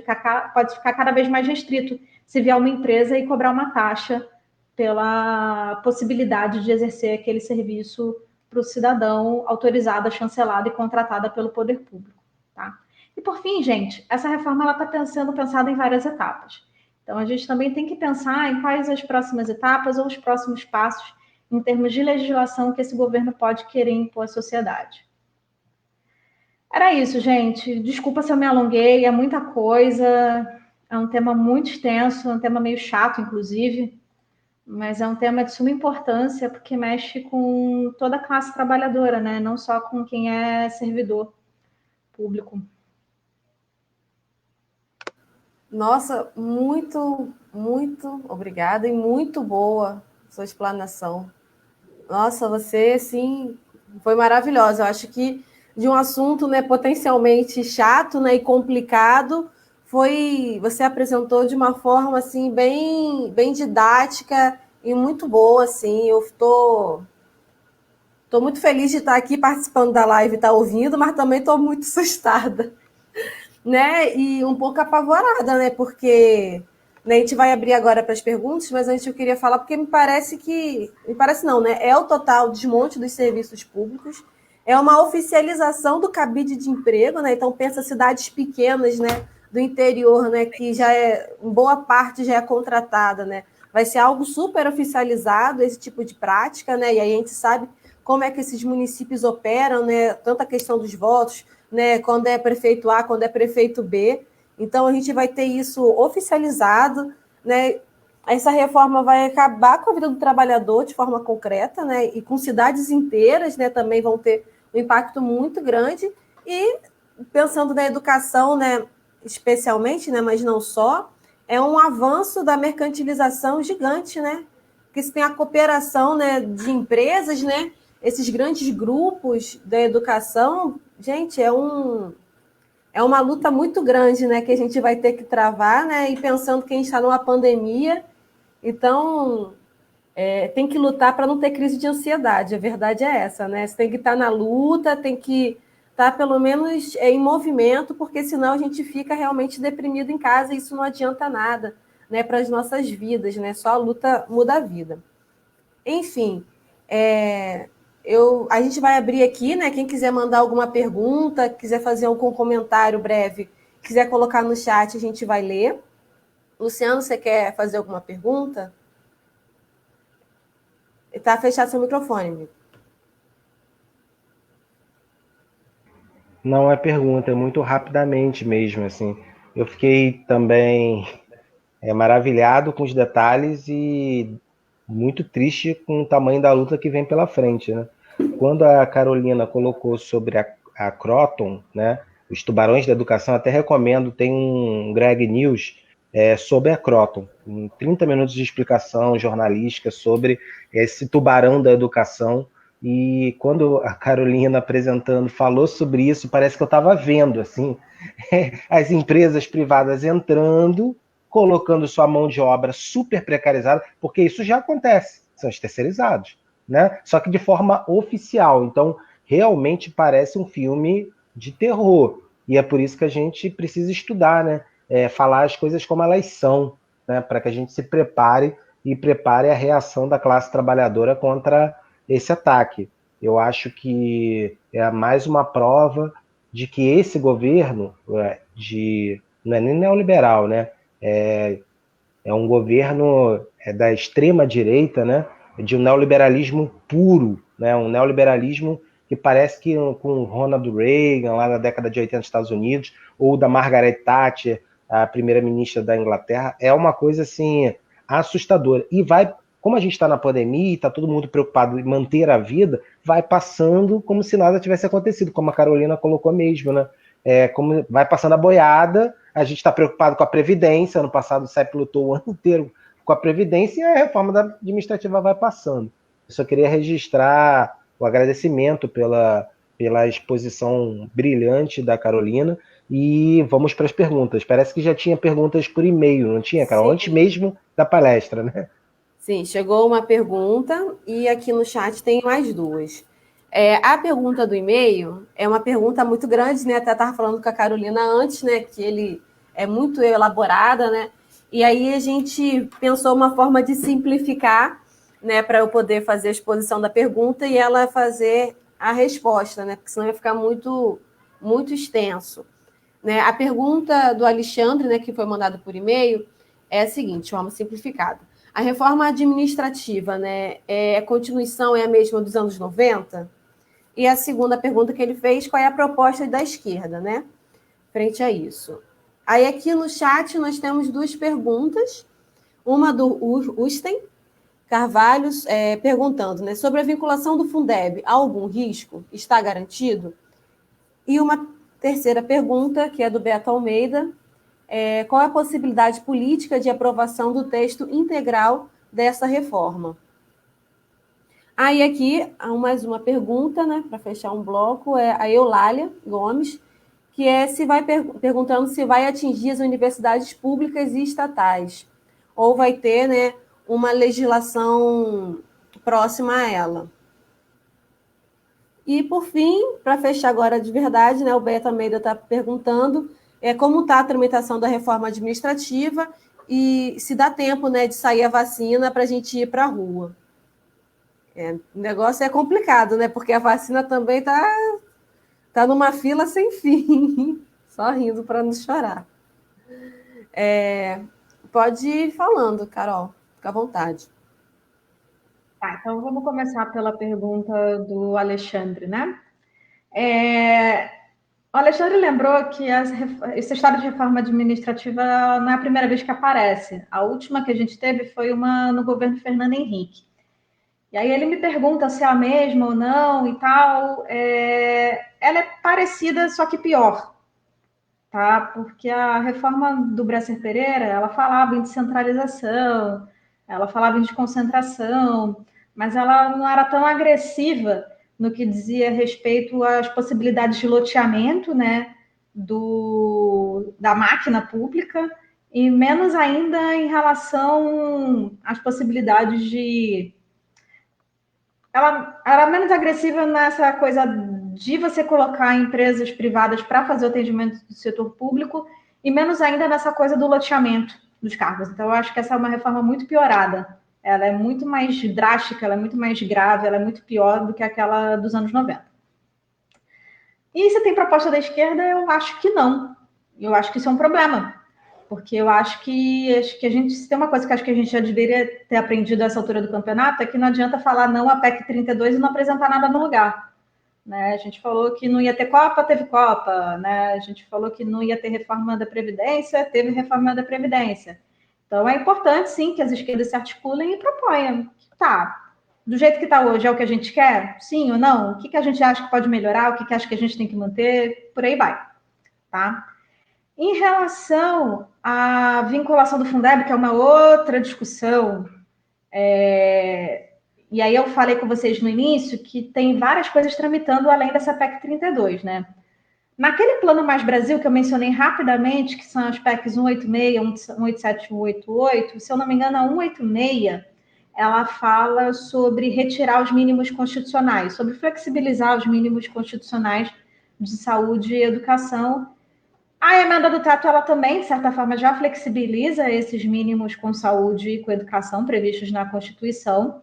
pode ficar cada vez mais restrito se vier uma empresa e cobrar uma taxa pela possibilidade de exercer aquele serviço para o cidadão autorizada, chancelada e contratada pelo poder público, tá? E por fim, gente, essa reforma está sendo pensada em várias etapas. Então, a gente também tem que pensar em quais as próximas etapas ou os próximos passos em termos de legislação que esse governo pode querer impor à sociedade. Era isso, gente. Desculpa se eu me alonguei, é muita coisa, é um tema muito extenso, é um tema meio chato, inclusive, mas é um tema de suma importância porque mexe com toda a classe trabalhadora, né? Não só com quem é servidor público. Nossa, muito, muito obrigada e muito boa sua explanação. Nossa, você, sim, foi maravilhosa. Eu acho que de um assunto, né, potencialmente chato, né, e complicado, você apresentou de uma forma assim bem didática e muito boa, assim. Eu tô muito feliz de estar aqui participando da live, estar ouvindo, mas também estou muito assustada, né? E um pouco apavorada, né? Porque, né, a gente vai abrir agora para as perguntas, mas antes eu queria falar, porque me parece que. Me parece não, né? É o total desmonte dos serviços públicos, é uma oficialização do cabide de emprego, né? Então, pensa cidades pequenas, né? Do interior, né? Que já é, em boa parte já é contratada, né? Vai ser algo super oficializado, esse tipo de prática, né? E aí a gente sabe como é que esses municípios operam, né? Tanto a questão dos votos, né, quando é prefeito A, quando é prefeito B. Então, a gente vai ter isso oficializado, né? Essa reforma vai acabar com a vida do trabalhador de forma concreta, né? E com cidades inteiras, né, também vão ter um impacto muito grande. E pensando na educação, né, especialmente, né, mas não só, é um avanço da mercantilização gigante, né? Porque se tem a cooperação, né, de empresas, né? Esses grandes grupos da educação, gente, é uma luta muito grande, né, que a gente vai ter que travar, né, e pensando que a gente está numa pandemia, então tem que lutar para não ter crise de ansiedade, a verdade é essa, né, você tem que estar na luta, tem que estar pelo menos em movimento, porque senão a gente fica realmente deprimido em casa e isso não adianta nada, né, para as nossas vidas, né, só a luta muda a vida. Enfim, a gente vai abrir aqui, né? Quem quiser mandar alguma pergunta, quiser fazer algum comentário breve, quiser colocar no chat, a gente vai ler. Luciano, você quer fazer alguma pergunta? Está fechado seu microfone, amigo. Não é pergunta, é muito rapidamente mesmo, assim. Eu fiquei também maravilhado com os detalhes e muito triste com o tamanho da luta que vem pela frente, né? Quando a Carolina colocou sobre a Croton, né, os tubarões da educação, até recomendo, tem um Greg News sobre a Croton, 30 minutos de explicação jornalística sobre esse tubarão da educação. E quando a Carolina apresentando falou sobre isso, parece que eu estava vendo assim as empresas privadas entrando, colocando sua mão de obra super precarizada, porque isso já acontece, são os terceirizados, né? Só que de forma oficial. Então, realmente parece um filme de terror. E é por isso que a gente precisa estudar, né? Falar as coisas como elas são, né? Para que a gente se prepare e prepare a reação da classe trabalhadora contra esse ataque. Eu acho que é mais uma prova de que esse governo não é nem neoliberal, né? É um governo da extrema direita, né? De um neoliberalismo puro, né? Um neoliberalismo que parece que com o Ronald Reagan, lá na década de 80 nos Estados Unidos, ou da Margaret Thatcher, a primeira-ministra da Inglaterra, é uma coisa assim assustadora. E vai, como a gente está na pandemia e está todo mundo preocupado em manter a vida, vai passando como se nada tivesse acontecido, como a Carolina colocou mesmo, né? Como vai passando a boiada, a gente está preocupado com a Previdência. Ano passado o CEP lutou o ano inteiro com a Previdência e a reforma administrativa vai passando. Eu só queria registrar o agradecimento pela exposição brilhante da Carolina e vamos para as perguntas. Parece que já tinha perguntas por e-mail, não tinha, Carol? Sim. Antes mesmo da palestra, né? Sim, chegou uma pergunta e aqui no chat tem mais duas. A pergunta do e-mail é uma pergunta muito grande, né? Até estava falando com a Carolina antes, né? Que ele é muito elaborada, né? E aí a gente pensou uma forma de simplificar, né? Para eu poder fazer a exposição da pergunta e ela fazer a resposta, né? Porque senão ia ficar muito, muito extenso. Né? A pergunta do Alexandre, né? Que foi mandado por e-mail, é a seguinte, de forma simplificada. A reforma administrativa, né, a continuação é a mesma dos anos 90? E a segunda pergunta que ele fez, qual é a proposta da esquerda, né, frente a isso? Aí aqui no chat nós temos duas perguntas, uma do Usten Carvalho, perguntando, né, sobre a vinculação do Fundeb, há algum risco? Está garantido? E uma terceira pergunta, que é do Beto Almeida, qual é a possibilidade política de aprovação do texto integral dessa reforma? Aí aqui, há mais uma pergunta, né, para fechar um bloco, é a Eulália Gomes, que perguntando se vai atingir as universidades públicas e estatais, ou vai ter, né, uma legislação próxima a ela. E, por fim, para fechar agora de verdade, né, o Beto Almeida está perguntando como está a tramitação da reforma administrativa e se dá tempo, né, de sair a vacina para a gente ir para a rua. O negócio é complicado, né, porque a vacina também tá numa fila sem fim. Só rindo para não chorar. Pode ir falando, Carol. Fica à vontade. Tá, então vamos começar pela pergunta do Alexandre, né? O Alexandre lembrou que essa história de reforma administrativa não é a primeira vez que aparece. A última que a gente teve foi uma no governo Fernando Henrique. E aí ele me pergunta se é a mesma ou não e tal. Ela é parecida, só que pior, tá? Porque a reforma do Bresser Pereira, ela falava em descentralização, ela falava em desconcentração, mas ela não era tão agressiva no que dizia respeito às possibilidades de loteamento, né, da máquina pública, e menos ainda em relação às possibilidades de... Ela era menos agressiva nessa coisa de você colocar empresas privadas para fazer o atendimento do setor público e menos ainda nessa coisa do loteamento dos cargos. Então, eu acho que essa é uma reforma muito piorada. Ela é muito mais drástica, ela é muito mais grave, ela é muito pior do que aquela dos anos 90. E se tem proposta da esquerda, eu acho que não. Eu acho que isso é um problema. Porque eu acho que a gente, se tem uma coisa que acho que a gente já deveria ter aprendido a essa altura do campeonato, é que não adianta falar não a PEC 32 e não apresentar nada no lugar. Né? A gente falou que não ia ter Copa, teve Copa. Né? A gente falou que não ia ter reforma da Previdência, teve reforma da Previdência. Então é importante, sim, que as esquerdas se articulem e proponham. Tá, do jeito que está hoje é o que a gente quer? Sim ou não? O que a gente acha que pode melhorar? O que acha que a gente tem que manter? Por aí vai. Tá? Em relação à vinculação do Fundeb, que é uma outra discussão, e aí eu falei com vocês no início que tem várias coisas tramitando além dessa PEC 32, né? Naquele plano Mais Brasil que eu mencionei rapidamente, que são as PECs 186, 187 e 188, se eu não me engano, a 186, ela fala sobre retirar os mínimos constitucionais, sobre flexibilizar os mínimos constitucionais de saúde e educação. A emenda do teto, ela também, de certa forma, já flexibiliza esses mínimos com saúde e com educação previstos na Constituição,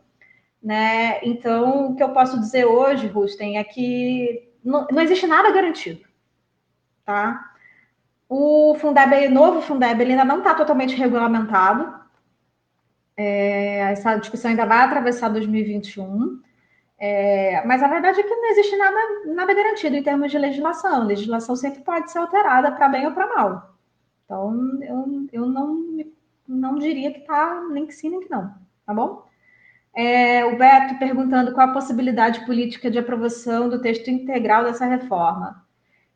né? Então, o que eu posso dizer hoje, Rusten, é que não existe nada garantido, tá? O Fundeb, novo Fundeb, ele ainda não está totalmente regulamentado. Essa discussão ainda vai atravessar 2021. Mas a verdade é que não existe nada garantido em termos de legislação. A legislação sempre pode ser alterada para bem ou para mal. Então, eu não diria que está nem que sim, nem que não. Tá bom? O Beto perguntando qual a possibilidade política de aprovação do texto integral dessa reforma.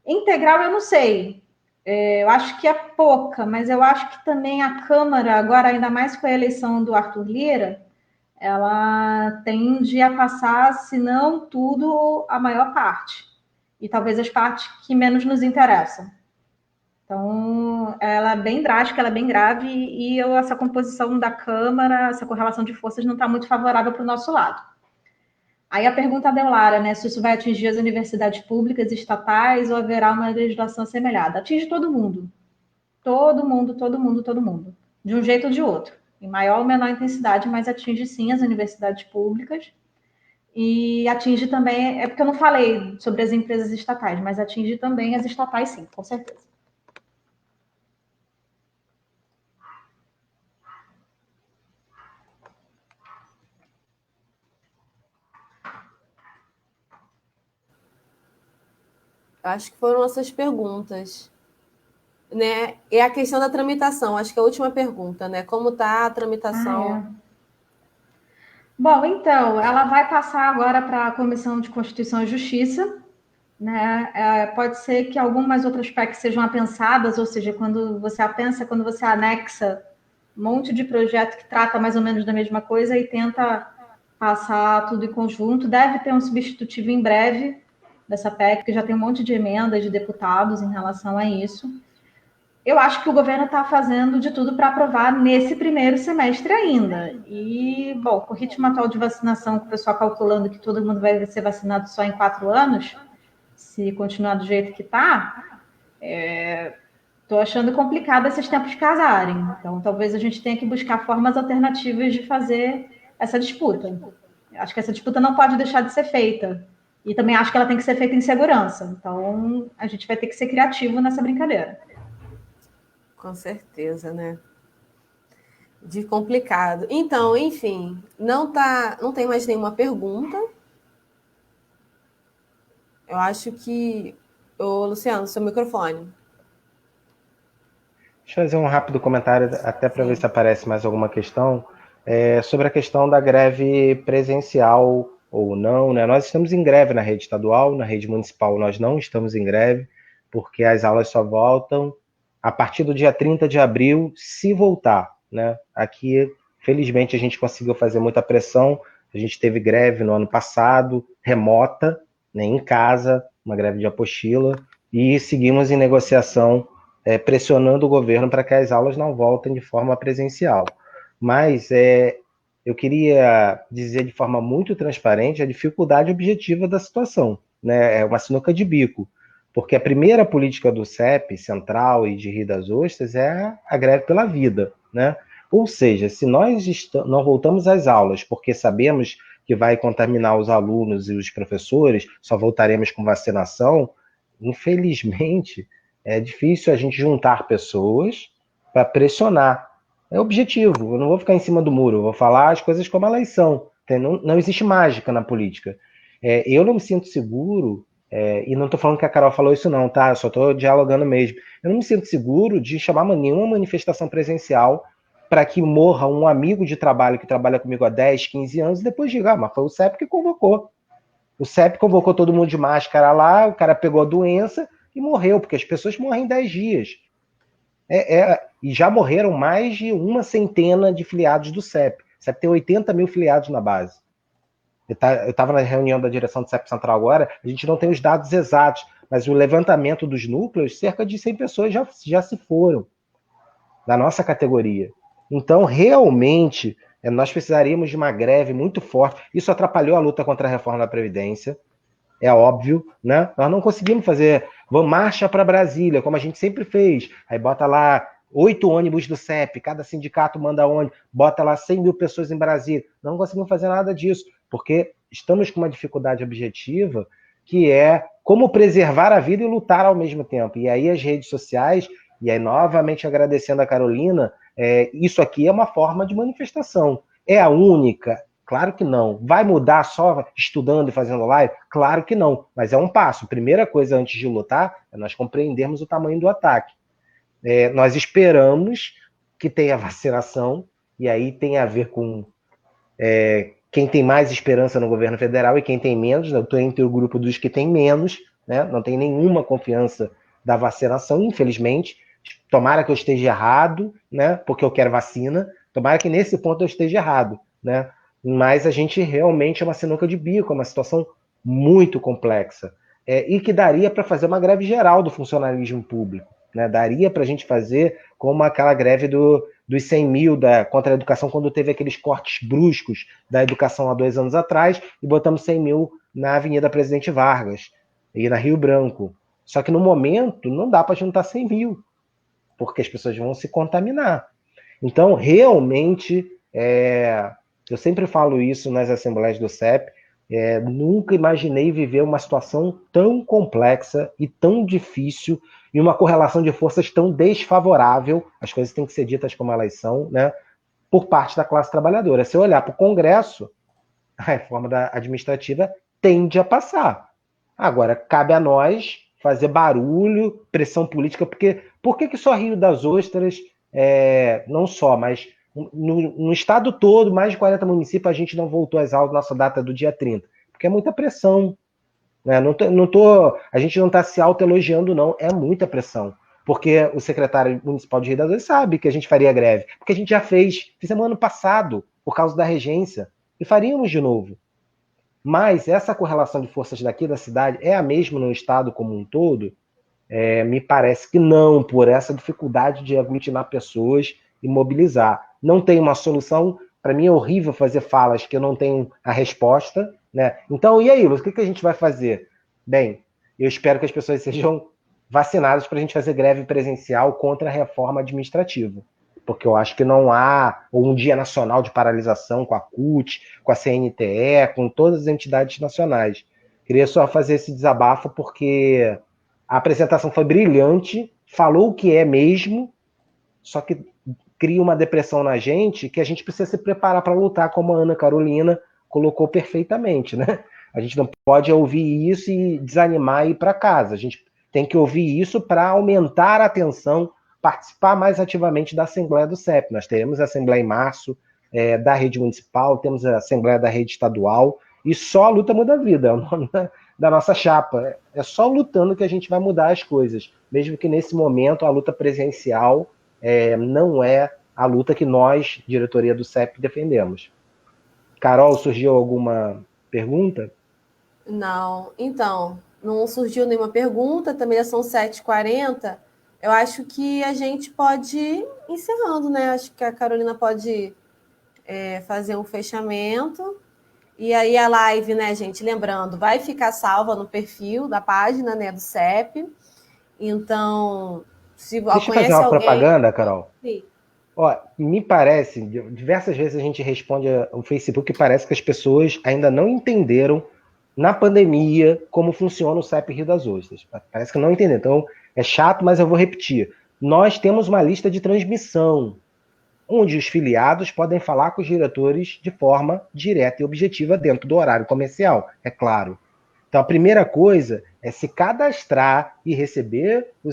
Integral, eu não sei. Eu acho que é pouca, mas eu acho que também a Câmara, agora ainda mais com a eleição do Arthur Lira, ela tende a passar, se não tudo, a maior parte. E talvez as partes que menos nos interessam. Então, ela é bem drástica, ela é bem grave, e essa composição da Câmara, essa correlação de forças não está muito favorável para o nosso lado. Aí a pergunta da Eulara, né, se isso vai atingir as universidades públicas, estatais, ou haverá uma legislação assemelhada. Atinge todo mundo. Todo mundo, todo mundo, todo mundo. De um jeito ou de outro. Em maior ou menor intensidade, mas atinge sim as universidades públicas. E atinge também, porque eu não falei sobre as empresas estatais, mas atinge também as estatais sim, com certeza. Acho que foram essas perguntas. Né? E a questão da tramitação, acho que é a última pergunta, né? Como está a tramitação? Bom, então, ela vai passar agora para a Comissão de Constituição e Justiça, né? Pode ser que algumas outras PECs sejam apensadas, ou seja, quando você apensa, quando você anexa um monte de projeto que trata mais ou menos da mesma coisa e tenta passar tudo em conjunto. Deve ter um substitutivo em breve dessa PEC, que já tem um monte de emendas de deputados em relação a isso. Eu acho que o governo está fazendo de tudo para aprovar nesse primeiro semestre ainda. E, bom, com o ritmo atual de vacinação, com o pessoal calculando que todo mundo vai ser vacinado só em 4 anos, se continuar do jeito que está, estou achando complicado esses tempos casarem. Então, talvez a gente tenha que buscar formas alternativas de fazer essa disputa. Acho que essa disputa não pode deixar de ser feita. E também acho que ela tem que ser feita em segurança. Então, a gente vai ter que ser criativo nessa brincadeira. Com certeza, né? De complicado. Então, enfim, não tem mais nenhuma pergunta. Eu acho que... Ô, Luciano, seu microfone. Deixa eu fazer um rápido comentário, até para Sim. ver se aparece mais alguma questão, sobre a questão da greve presencial ou não, né? Nós estamos em greve na rede estadual, na rede municipal nós não estamos em greve, porque as aulas só voltam a partir do dia 30 de abril, se voltar, né? Aqui, felizmente, a gente conseguiu fazer muita pressão, a gente teve greve no ano passado, remota, né, em casa, uma greve de apostila, e seguimos em negociação pressionando o governo para que as aulas não voltem de forma presencial. Mas eu queria dizer de forma muito transparente a dificuldade objetiva da situação, né? É uma sinuca de bico, porque a primeira política do CEP, Central e de Rio das Ostras, é a greve pela vida, né? Ou seja, se nós não voltamos às aulas porque sabemos que vai contaminar os alunos e os professores, só voltaremos com vacinação, infelizmente, é difícil a gente juntar pessoas para pressionar. É objetivo, eu não vou ficar em cima do muro, eu vou falar as coisas como elas são. Não existe mágica na política. Eu não me sinto seguro, e não estou falando que a Carol falou isso não, tá? Eu só estou dialogando mesmo. Eu não me sinto seguro de chamar nenhuma manifestação presencial para que morra um amigo de trabalho que trabalha comigo há 10, 15 anos e depois diga, mas foi o CEP que convocou. O CEP convocou todo mundo de máscara lá, o cara pegou a doença e morreu, porque as pessoas morrem em 10 dias. E já morreram mais de 100 de filiados do CEP. O CEP tem 80 mil filiados na base. Eu estava na reunião da direção do CEP Central agora, a gente não tem os dados exatos, mas o levantamento dos núcleos, cerca de 100 pessoas já se foram da nossa categoria. Então, realmente, nós precisaríamos de uma greve muito forte. Isso atrapalhou a luta contra a reforma da Previdência, é óbvio, né? Nós não conseguimos fazer marcha para Brasília, como a gente sempre fez. Aí bota lá 8 ônibus do CEP, cada sindicato manda ônibus, bota lá 100 mil pessoas em Brasília. Não conseguimos fazer nada disso, porque estamos com uma dificuldade objetiva, que é como preservar a vida e lutar ao mesmo tempo. E aí as redes sociais, e aí novamente agradecendo a Carolina, isso aqui é uma forma de manifestação. É a única? Claro que não. Vai mudar só estudando e fazendo live? Claro que não. Mas é um passo. Primeira coisa antes de lutar é nós compreendermos o tamanho do ataque. Nós esperamos que tenha vacinação, e aí tem a ver com quem tem mais esperança no governo federal e quem tem menos. Eu estou entre o grupo dos que tem menos, né? Não tem nenhuma confiança da vacinação, infelizmente. Tomara que eu esteja errado, né? Porque eu quero vacina. Tomara que nesse ponto eu esteja errado, né? Mas a gente realmente é uma sinuca de bico, é uma situação muito complexa. E que daria para fazer uma greve geral do funcionalismo público, né? Daria para a gente fazer como aquela greve dos 100 mil contra a educação, quando teve aqueles cortes bruscos da educação há 2 anos atrás, e botamos 100 mil na Avenida Presidente Vargas e na Rio Branco. Só que no momento não dá para juntar 100 mil, porque as pessoas vão se contaminar. Então, realmente, eu sempre falo isso nas assembleias do CEP, nunca imaginei viver uma situação tão complexa e tão difícil, e uma correlação de forças tão desfavorável, as coisas têm que ser ditas como elas são, né, por parte da classe trabalhadora. Se eu olhar para o Congresso, a reforma administrativa tende a passar. Agora, cabe a nós fazer barulho, pressão política, porque por que só Rio das Ostras, não só, mas no estado todo, mais de 40 municípios, a gente não voltou às aulas, nossa data do dia 30? Porque é muita pressão. Né? A gente não está se autoelogiando, não, é muita pressão. Porque o secretário municipal de Rio das Ostras sabe que a gente faria greve, porque a gente já fizemos ano passado, por causa da regência, e faríamos de novo. Mas essa correlação de forças daqui da cidade é a mesma no estado como um todo? Me parece que não, por essa dificuldade de aglutinar pessoas e mobilizar. Não tem uma solução. Para mim é horrível fazer falas que eu não tenho a resposta. Né? Então, e aí, Lúcio, o que a gente vai fazer? Bem, eu espero que as pessoas sejam vacinadas para a gente fazer greve presencial contra a reforma administrativa. Porque eu acho que não há um dia nacional de paralisação com a CUT, com a CNTE, com todas as entidades nacionais. Queria só fazer esse desabafo porque a apresentação foi brilhante, falou o que é mesmo, só que cria uma depressão na gente que a gente precisa se preparar para lutar, como a Ana Carolina colocou perfeitamente, né? A gente não pode ouvir isso e desanimar e ir para casa. A gente tem que ouvir isso para aumentar a atenção, participar mais ativamente da Assembleia do CEP. Nós teremos a Assembleia em março, da rede municipal, temos a Assembleia da rede estadual, e só a luta muda a vida, é o nome da nossa chapa. É só lutando que a gente vai mudar as coisas, mesmo que nesse momento a luta presencial não é a luta que nós, diretoria do CEP, defendemos. Carol, surgiu alguma pergunta? Não, então, não surgiu nenhuma pergunta, também já são 7h40. Eu acho que a gente pode ir encerrando, né? Acho que a Carolina pode fazer um fechamento. E aí a live, né, gente, lembrando, vai ficar salva no perfil da página, né, do CEP. Então, se Deixa eu fazer conhece uma alguém... propaganda, Carol. Sim. Ó, me parece, diversas vezes a gente responde o Facebook e parece que as pessoas ainda não entenderam na pandemia como funciona o CEP Rio das Ostras. Parece que não entenderam. Então, é chato, mas eu vou repetir. Nós temos uma lista de transmissão, onde os filiados podem falar com os diretores de forma direta e objetiva dentro do horário comercial, é claro. Então, a primeira coisa é se cadastrar e receber o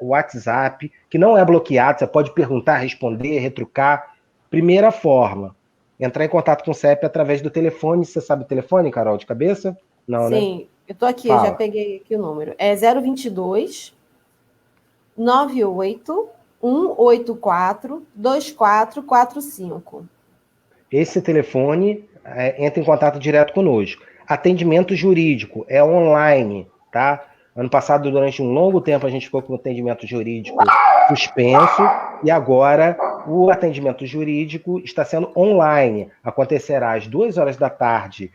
WhatsApp, que não é bloqueado, você pode perguntar, responder, retrucar. Primeira forma, entrar em contato com o CEP através do telefone. Você sabe o telefone, Carol, de cabeça? Não, né? Sim, eu estou aqui, Fala. já peguei aqui o número. É 022 98 184 2445. Esse telefone entra em contato direto conosco. Atendimento jurídico é online, tá? Ano passado, durante um longo tempo, a gente ficou com o atendimento jurídico suspenso e agora o atendimento jurídico está sendo online. Acontecerá às 14h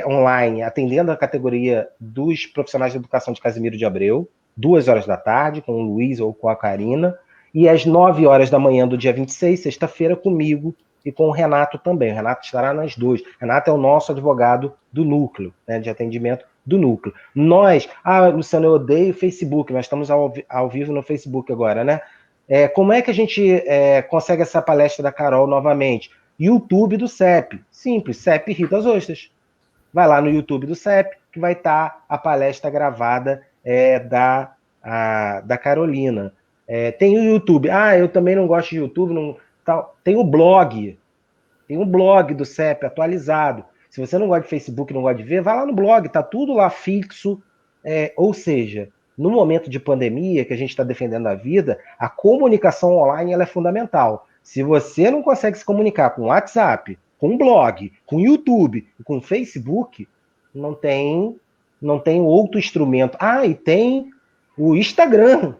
online, atendendo a categoria dos profissionais de educação de Casimiro de Abreu, 14h, com o Luiz ou com a Karina, e às 9h do dia 26, sexta-feira, comigo e com o Renato também. O Renato estará nas duas. O Renato é o nosso advogado do núcleo, né, de atendimento do núcleo. Nós, Luciano, eu odeio Facebook, nós estamos ao vivo no Facebook agora, né? Como é que a gente consegue essa palestra da Carol novamente? YouTube do CEP. Simples, CEP Rio das Ostras. Vai lá no YouTube do CEP, que vai estar a palestra gravada da Carolina. Tem o YouTube. Eu também não gosto de YouTube. Não, tal. Tem o blog. Tem um blog do CEP atualizado. Se você não gosta de Facebook, não gosta de ver, vai lá no blog. Tá tudo lá fixo. Ou seja, no momento de pandemia, que a gente está defendendo a vida, a comunicação online ela é fundamental. Se você não consegue se comunicar com o WhatsApp, com o blog, com o YouTube e com o Facebook, não tem outro instrumento. E tem o Instagram.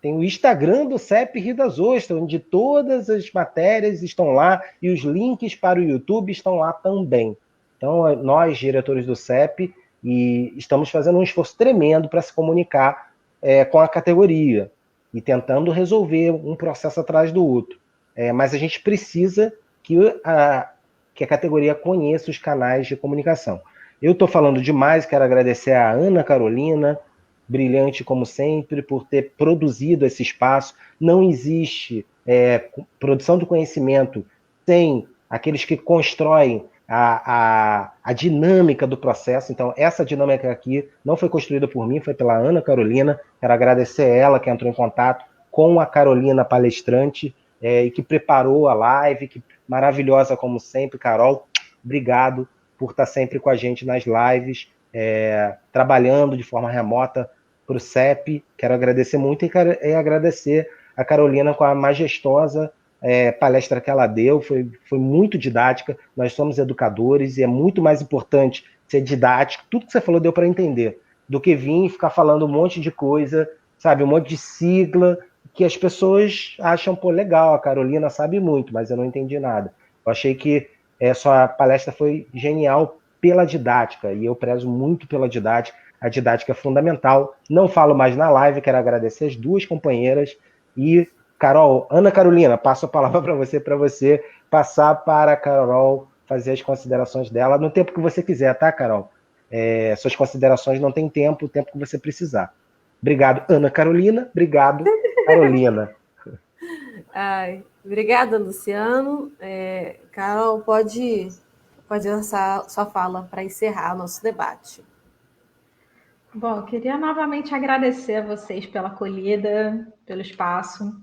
Tem o Instagram do CEP Rio das Ostras, onde todas as matérias estão lá e os links para o YouTube estão lá também. Então, nós, diretores do CEP, estamos fazendo um esforço tremendo para se comunicar com a categoria e tentando resolver um processo atrás do outro. Mas a gente precisa que a categoria conheça os canais de comunicação. Eu estou falando demais, quero agradecer a Ana Carolina, brilhante como sempre, por ter produzido esse espaço. Não existe produção de conhecimento sem aqueles que constroem a dinâmica do processo. Então, essa dinâmica aqui não foi construída por mim, foi pela Ana Carolina. Quero agradecer ela que entrou em contato com a Carolina palestrante e que preparou a live, que maravilhosa como sempre. Carol, obrigado por estar sempre com a gente nas lives, trabalhando de forma remota para o CEP. Quero agradecer muito e agradecer a Carolina com a majestosa palestra que ela deu, foi muito didática. Nós somos educadores e é muito mais importante ser didático, tudo que você falou deu para entender, do que vir e ficar falando um monte de coisa, sabe, um monte de sigla, que as pessoas acham, pô, legal, a Carolina sabe muito, mas eu não entendi nada. Eu achei que sua palestra foi genial pela didática, e eu prezo muito pela didática, a didática é fundamental. Não falo mais na live, quero agradecer as duas companheiras e Carol, Ana Carolina, passo a palavra para você passar para a Carol fazer as considerações dela no tempo que você quiser, tá, Carol? Suas considerações não tem tempo, o tempo que você precisar. Obrigado, Ana Carolina. Obrigado, Carolina. Ai, obrigada, Luciano. Carol, pode lançar sua fala para encerrar nosso debate. Bom, eu queria novamente agradecer a vocês pela acolhida, pelo espaço,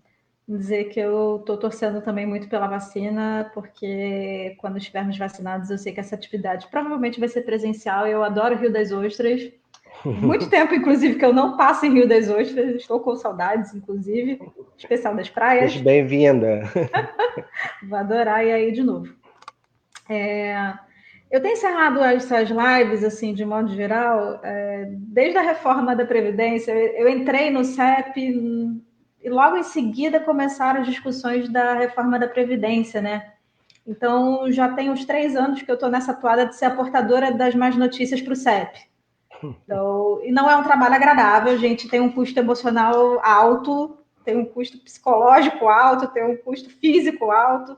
dizer que eu estou torcendo também muito pela vacina, porque quando estivermos vacinados, eu sei que essa atividade provavelmente vai ser presencial. Eu adoro Rio das Ostras. Muito tempo, inclusive, que eu não passo em Rio das Ostras. Estou com saudades, inclusive, especial das praias. Seja bem-vinda. Vou adorar ir aí de novo. Eu tenho encerrado essas lives, assim, de modo geral, desde a reforma da Previdência. Eu entrei no CEP e logo em seguida começaram as discussões da reforma da Previdência, né? Então, já tem uns 3 anos que eu estou nessa toada de ser a portadora das más notícias para o CEP. Então, e não é um trabalho agradável, gente. Tem um custo emocional alto, tem um custo psicológico alto, tem um custo físico alto.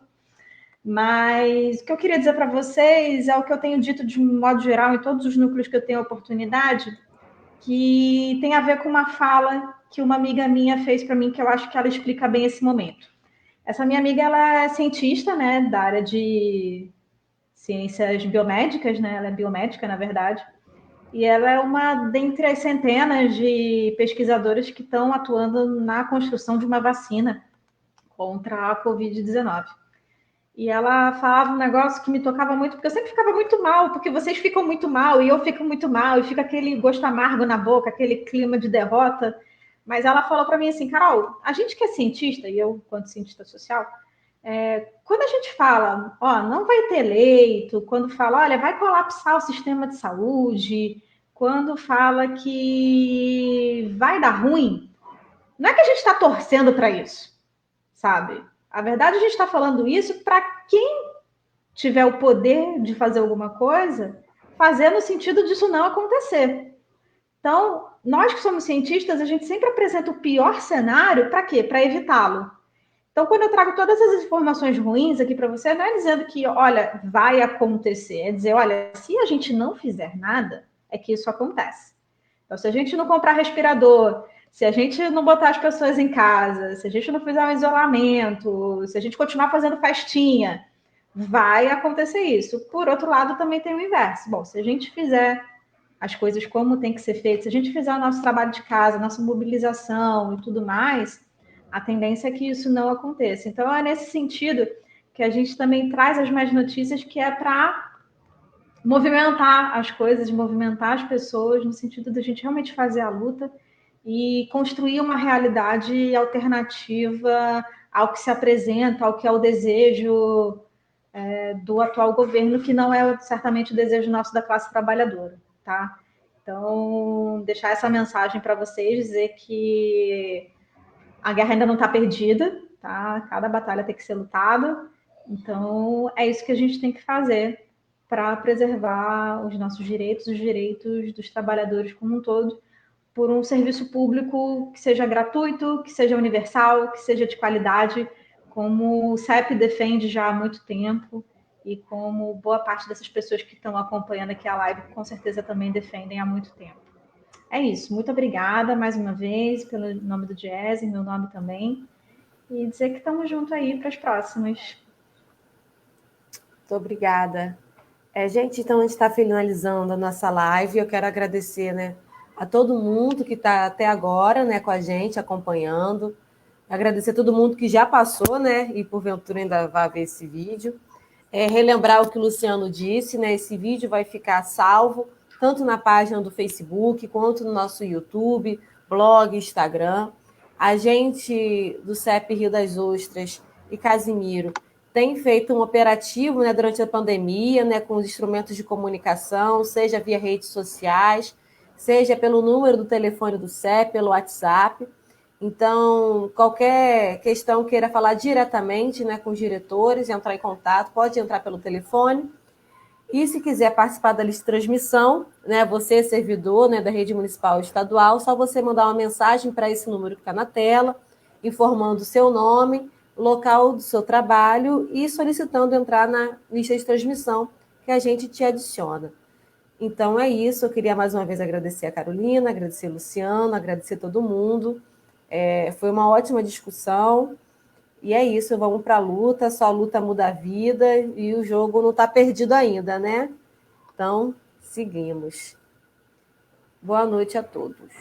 Mas o que eu queria dizer para vocês é o que eu tenho dito de modo geral em todos os núcleos que eu tenho oportunidade, que tem a ver com uma fala que uma amiga minha fez para mim, que eu acho que ela explica bem esse momento. Essa minha amiga, ela é cientista, né, da área de ciências biomédicas, né, ela é biomédica, na verdade, e ela é uma dentre as centenas de pesquisadores que estão atuando na construção de uma vacina contra a Covid-19. E ela falava um negócio que me tocava muito, porque eu sempre ficava muito mal, porque vocês ficam muito mal, e eu fico muito mal, e fica aquele gosto amargo na boca, aquele clima de derrota. Mas ela falou para mim assim, Carol, a gente que é cientista, e eu, quanto cientista social, quando a gente fala, ó, não vai ter leito, quando fala, olha, vai colapsar o sistema de saúde, quando fala que vai dar ruim, não é que a gente está torcendo para isso, sabe? A verdade, a gente está falando isso para quem tiver o poder de fazer alguma coisa, fazer no sentido disso não acontecer. Então, nós que somos cientistas, a gente sempre apresenta o pior cenário para quê? Para evitá-lo. Então, quando eu trago todas as informações ruins aqui para você, não é dizendo que, olha, vai acontecer, é dizer, olha, se a gente não fizer nada, é que isso acontece. Então, se a gente não comprar respirador, se a gente não botar as pessoas em casa, se a gente não fizer um isolamento, se a gente continuar fazendo festinha, vai acontecer isso. Por outro lado, também tem o inverso. Bom, se a gente fizer as coisas como tem que ser feito, se a gente fizer o nosso trabalho de casa, nossa mobilização e tudo mais, a tendência é que isso não aconteça. Então, é nesse sentido que a gente também traz as más notícias, que é para movimentar as coisas, movimentar as pessoas, no sentido de a gente realmente fazer a luta e construir uma realidade alternativa ao que se apresenta, ao que é o desejo do atual governo, que não é certamente o desejo nosso da classe trabalhadora, tá? Então, deixar essa mensagem para vocês, dizer que a guerra ainda não está perdida, tá? Cada batalha tem que ser lutada. Então, é isso que a gente tem que fazer para preservar os nossos direitos, os direitos dos trabalhadores como um todo, por um serviço público que seja gratuito, que seja universal, que seja de qualidade, como o CEP defende já há muito tempo e como boa parte dessas pessoas que estão acompanhando aqui a live com certeza também defendem há muito tempo. É isso, muito obrigada mais uma vez pelo nome do Jazz, meu nome também, e dizer que estamos juntos aí para as próximas. Muito obrigada. Gente, então a gente está finalizando a nossa live. Eu quero agradecer, né, a todo mundo que está até agora, né, com a gente, acompanhando. Agradecer a todo mundo que já passou, né, e porventura ainda vai ver esse vídeo. Relembrar o que o Luciano disse, né? Esse vídeo vai ficar salvo tanto na página do Facebook quanto no nosso YouTube, blog, Instagram. A gente do CEP Rio das Ostras e Casimiro tem feito um operativo, né, durante a pandemia, né, com os instrumentos de comunicação, seja via redes sociais, seja pelo número do telefone do CEP, pelo WhatsApp. Então, qualquer questão queira falar diretamente, né, com os diretores, entrar em contato, pode entrar pelo telefone. E se quiser participar da lista de transmissão, né, você, servidor, né, da rede municipal e estadual, só você mandar uma mensagem para esse número que está na tela, informando o seu nome, local do seu trabalho e solicitando entrar na lista de transmissão que a gente te adiciona. Então é isso, eu queria mais uma vez agradecer a Carolina, agradecer a Luciana, agradecer a todo mundo. Foi uma ótima discussão. E é isso, vamos para a luta, só a luta muda a vida e o jogo não está perdido ainda, né? Então, seguimos. Boa noite a todos.